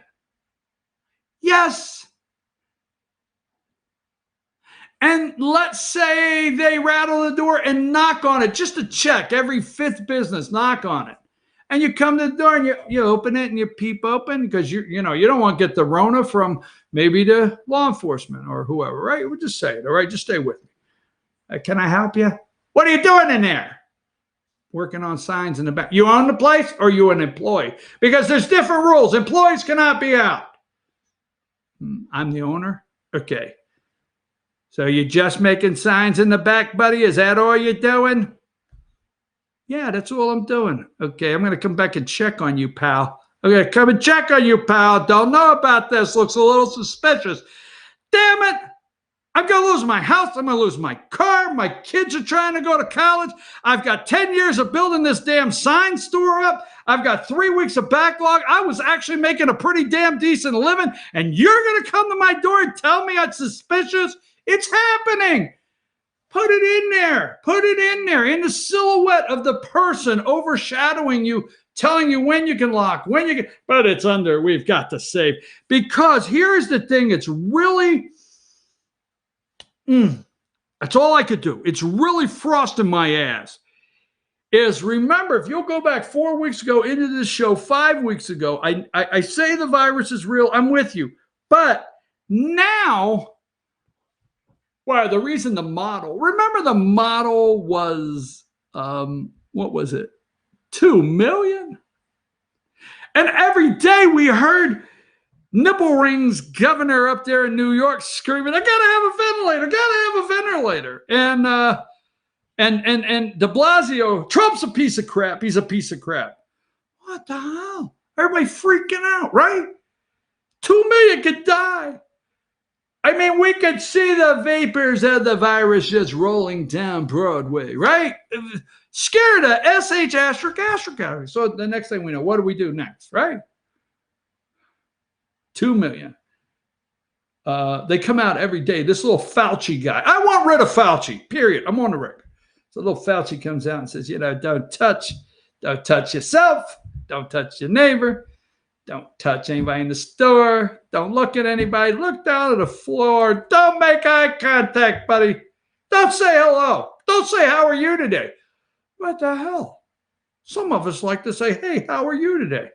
Yes. And let's say they rattle the door and knock on it, just to check. Every 5th business, knock on it. And you come to the door and you open it and you peep open because you don't want to get the Rona from maybe the law enforcement or whoever, right? We'll just say it, all right? Just stay with me. Can I help you? What are you doing in there? Working on signs in the back. You own the place or you an employee? Because there's different rules. Employees cannot be out. I'm the owner? Okay. So you're just making signs in the back, buddy? Is that all you're doing? Yeah, that's all I'm doing. Okay, I'm going to come back and check on you, pal. I'm going to come and check on you, pal. Don't know about this. Looks a little suspicious. Damn it. I'm going to lose my house. I'm going to lose my car. My kids are trying to go to college. I've got 10 years of building this damn sign store up. I've got 3 weeks of backlog. I was actually making a pretty damn decent living. And you're going to come to my door and tell me I'm suspicious? It's happening. Put it in there. Put it in there in the silhouette of the person overshadowing you, telling you when you can lock, when you can, but it's under, we've got to save. Because here's the thing, it's really, that's all I could do. It's really frosting my ass. Is remember, if you'll go back 4 weeks ago into this show, 5 weeks ago, I say the virus is real. I'm with you. But now, well, the reason the model, remember the model was, what was it? 2 million? And every day we heard Nipple Rings governor up there in New York screaming, I gotta have a ventilator. And de Blasio, Trump's a piece of crap. He's a piece of crap. What the hell? Everybody freaking out, right? 2 million could die. I mean, we could see the vapors of the virus just rolling down Broadway, right? Scared of SH asterisk. So the next thing we know, what do we do next, right? 2 million. They come out every day. This little Fauci guy. I want rid of Fauci, period. I'm on the record. So little Fauci comes out and says, don't touch yourself. Don't touch your neighbor. Don't touch anybody in the store. Don't look at anybody. Look down at the floor. Don't make eye contact, buddy. Don't say hello. Don't say, how are you today? What the hell? Some of us like to say, hey, how are you today?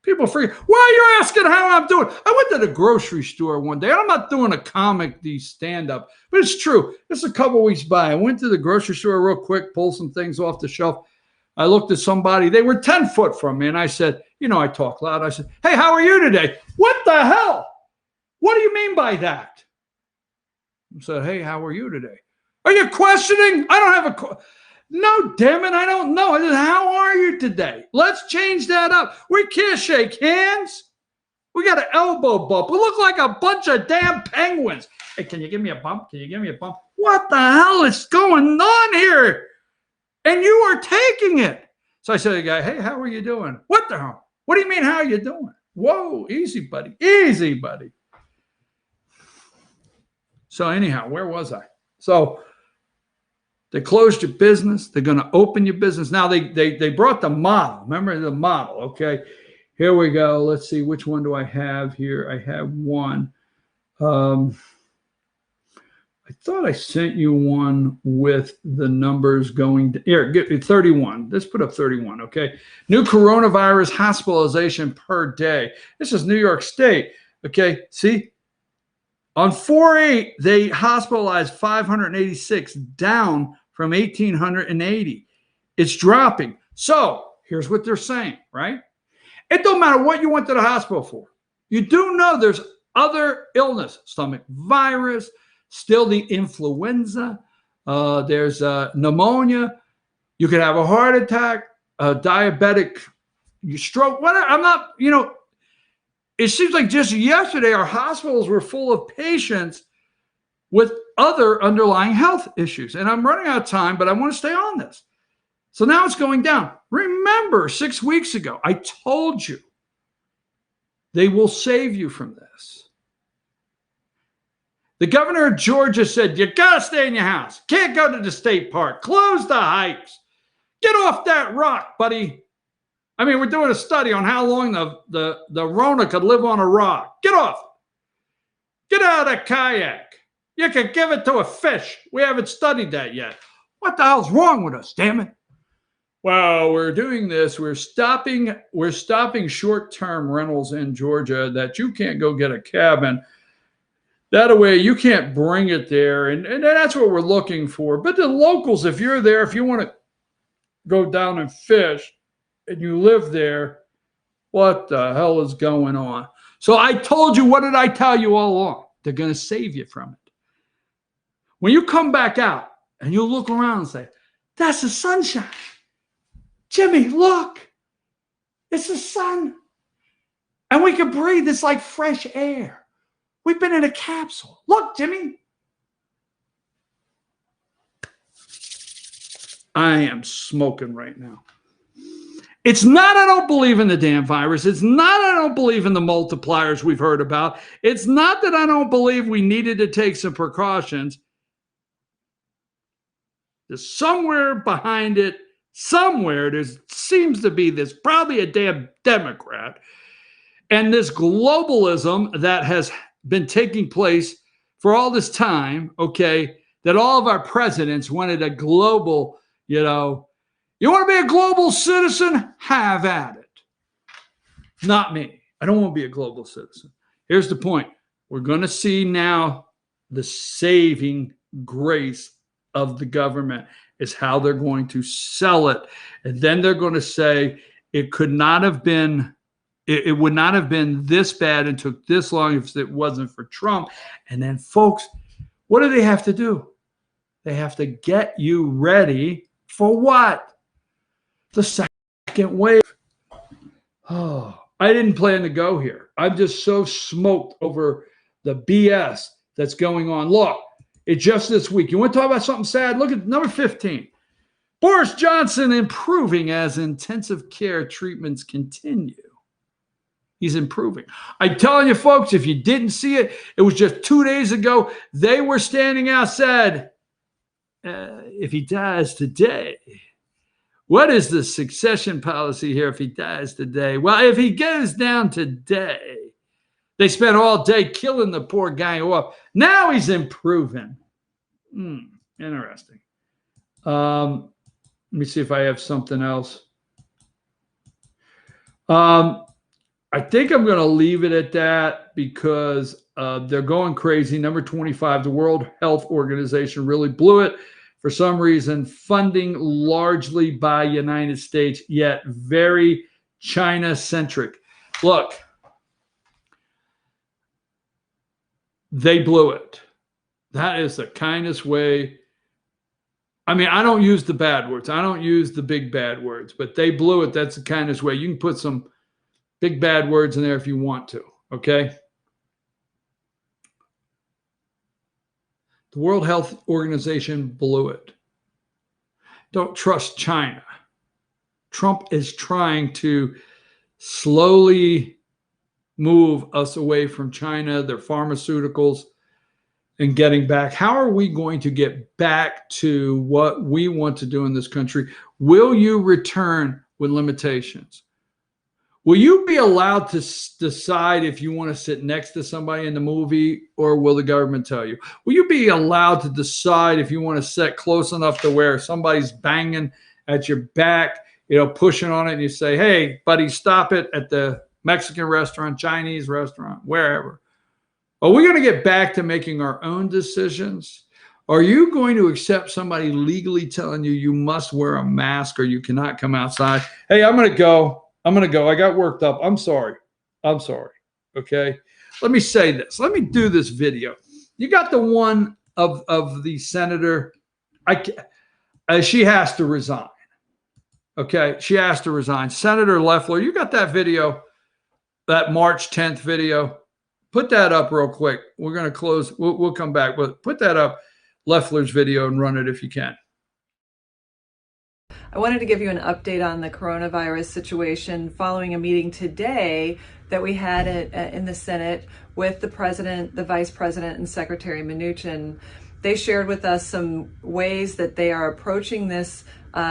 People forget. Why are you asking how I'm doing? I went to the grocery store one day. I'm not doing a comedy stand-up, but it's true. It's a couple weeks by. I went to the grocery store real quick, pulled some things off the shelf. I looked at somebody. They were 10 foot from me, and I said, I talk loud. I said, hey, how are you today? What the hell? What do you mean by that? and said, hey, how are you today? Are you questioning? I don't have a no, damn it, I don't know. I said, how are you today? Let's change that up. We can't shake hands. We got an elbow bump. We look like a bunch of damn penguins. Hey, can you give me a bump? Can you give me a bump? What the hell is going on here? And you are taking it. So I said to the guy, hey, how are you doing? What the hell? What do you mean, how are you doing? Whoa, easy, buddy. Easy, buddy. So anyhow, where was I? So they closed your business. They're going to open your business. Now they brought the model. Remember the model, okay? Here we go. Let's see, which one do I have here? I have one. I thought I sent you one with the numbers going to, here, get 31. Let's put up 31, okay? New coronavirus hospitalization per day. This is New York State, okay? See? On 4/8, they hospitalized 586, down from 1,880. It's dropping. So here's what they're saying, right? It don't matter what you went to the hospital for. You do know there's other illness, stomach virus, still the influenza. There's pneumonia. You could have a heart attack, a diabetic, stroke, whatever. I'm not, it seems like just yesterday our hospitals were full of patients with other underlying health issues. And I'm running out of time, but I want to stay on this. So now it's going down. Remember, 6 weeks ago, I told you they will save you from this. The governor of Georgia said, you got to stay in your house. Can't go to the state park. Close the hikes. Get off that rock, buddy. I mean, we're doing a study on how long the Rona could live on a rock. Get off. Get out of that kayak. You could give it to a fish. We haven't studied that yet. What the hell's wrong with us, damn it? Well, we're doing this. We're stopping short-term rentals in Georgia that you can't go get a cabin. That way you can't bring it there. And that's what we're looking for. But the locals, if you're there, if you want to go down and fish and you live there, what the hell is going on? So I told you, what did I tell you all along? They're going to save you from it. When you come back out and you look around and say, that's the sunshine. Jimmy, look, it's the sun. And we can breathe. It's like fresh air. We've been in a capsule. Look, Jimmy. I am smoking right now. It's not I don't believe in the damn virus. It's not I don't believe in the multipliers we've heard about. It's not that I don't believe we needed to take some precautions. There's somewhere behind it, somewhere there seems to be this, probably a damn Democrat, and this globalism that has been taking place for all this time, okay, that all of our presidents wanted a global, you want to be a global citizen? Have at it. Not me. I don't want to be a global citizen. Here's the point. We're going to see now the saving grace of the government is how they're going to sell it. And then they're going to say it could not have been, it would not have been this bad and took this long if it wasn't for Trump. And then, folks, what do they have to do? They have to get you ready for what? The second wave. Oh, I didn't plan to go here. I'm just so smoked over the BS that's going on. Look, it's just this week. You want to talk about something sad? Look at number 15. Boris Johnson improving as intensive care treatments continue. He's improving. I'm telling you, folks, if you didn't see it, it was just 2 days ago. They were standing outside. If he dies today, what is the succession policy here if he dies today? Well, if he goes down today, they spent all day killing the poor guy off. Now he's improving. Interesting. Let me see if I have something else. I think I'm going to leave it at that because they're going crazy. Number 25, the World Health Organization really blew it. For some reason, funding largely by United States, yet very China-centric. Look, they blew it. That is the kindest way. I mean, I don't use the bad words. I don't use the big bad words, but they blew it. That's the kindest way. You can put some big bad words in there if you want to, okay? The World Health Organization blew it. Don't trust China. Trump is trying to slowly move us away from China, their pharmaceuticals, and getting back. How are we going to get back to what we want to do in this country? Will you return with limitations? Will you be allowed to decide if you want to sit next to somebody in the movie, or will the government tell you? Will you be allowed to decide if you want to sit close enough to where somebody's banging at your back, pushing on it, and you say, hey, buddy, stop it at the Mexican restaurant, Chinese restaurant, wherever? Are we going to get back to making our own decisions? Are you going to accept somebody legally telling you you must wear a mask or you cannot come outside? Hey, I'm going to go. I got worked up. I'm sorry. Okay. Let me say this. Let me do this video. You got the one of the senator. She has to resign. Okay. She has to resign. Senator Loeffler, you got that video, that March 10th video. Put that up real quick. We're going to close. We'll come back, but put that up, Loeffler's video, and run it if you can. I wanted to give you an update on the coronavirus situation following a meeting today that we had in the Senate with the President, the Vice President, and Secretary Mnuchin. They shared with us some ways that they are approaching this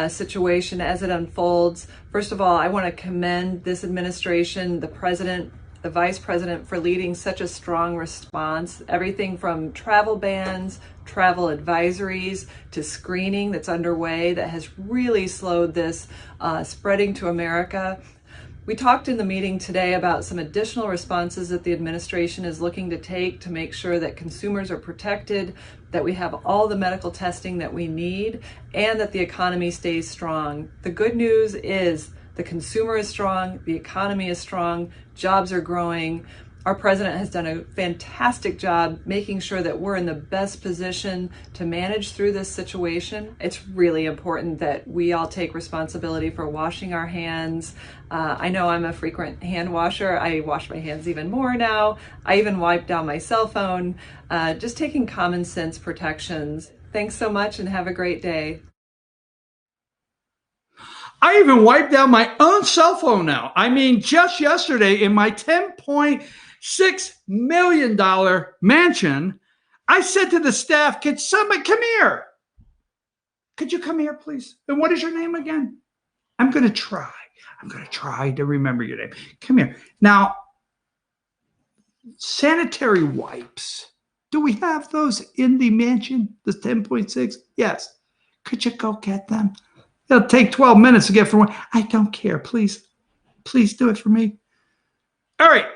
situation as it unfolds. First of all, I want to commend this administration, the President, the Vice President, for leading such a strong response. Everything from travel bans, travel advisories, to screening that's underway that has really slowed this spreading to America. We talked in the meeting today about some additional responses that the administration is looking to take to make sure that consumers are protected, that we have all the medical testing that we need, and that the economy stays strong. The good news is the consumer is strong, the economy is strong, jobs are growing. Our president has done a fantastic job making sure that we're in the best position to manage through this situation. It's really important that we all take responsibility for washing our hands. I know I'm a frequent hand washer. I wash my hands even more now. I even wipe down my cell phone. Just taking common sense protections. Thanks so much and have a great day. I even wiped down my own cell phone now. I mean, just yesterday in my $10.6 million mansion, I said to the staff, could somebody come here? Could you come here, please? And what is your name again? I'm going to try to remember your name. Come here. Now, sanitary wipes. Do we have those in the mansion, the 10.6? Yes. Could you go get them? It'll take 12 minutes to get from one. I don't care. Please do it for me. All right.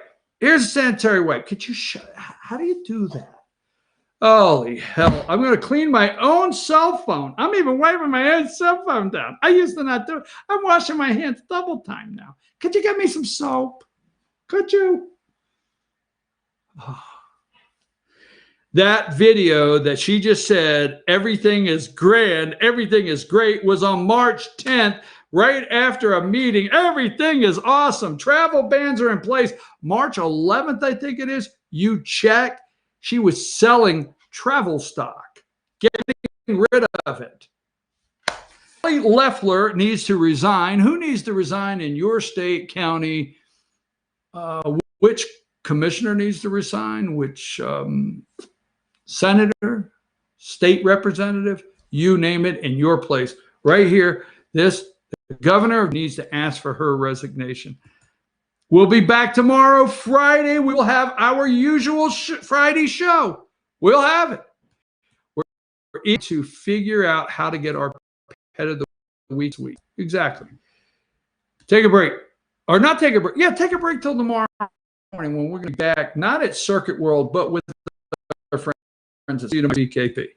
Here's a sanitary wipe. Could you how do you do that? Holy hell. I'm going to clean my own cell phone. I'm even wiping my own cell phone down. I used to not do it. I'm washing my hands double time now. Could you get me some soap? Could you? Oh. That video that she just said, everything is grand, everything is great, was on March 10th, right after a meeting. Everything is awesome. Travel bans are in place. March 11th, I think it is. You check. She was selling travel stock, getting rid of it. Loeffler needs to resign. Who needs to resign in your state, county? Which commissioner needs to resign? Which senator, state representative, you name it, in your place. Right here, the governor needs to ask for her resignation. We'll be back tomorrow, Friday. We'll have our usual Friday show. We'll have it. We're eager to figure out how to get our head of the week. Exactly. Take a break. Or not take a break. Yeah, take a break till tomorrow morning when we're going to be back, not at Circuit World, but with our friends at BKP.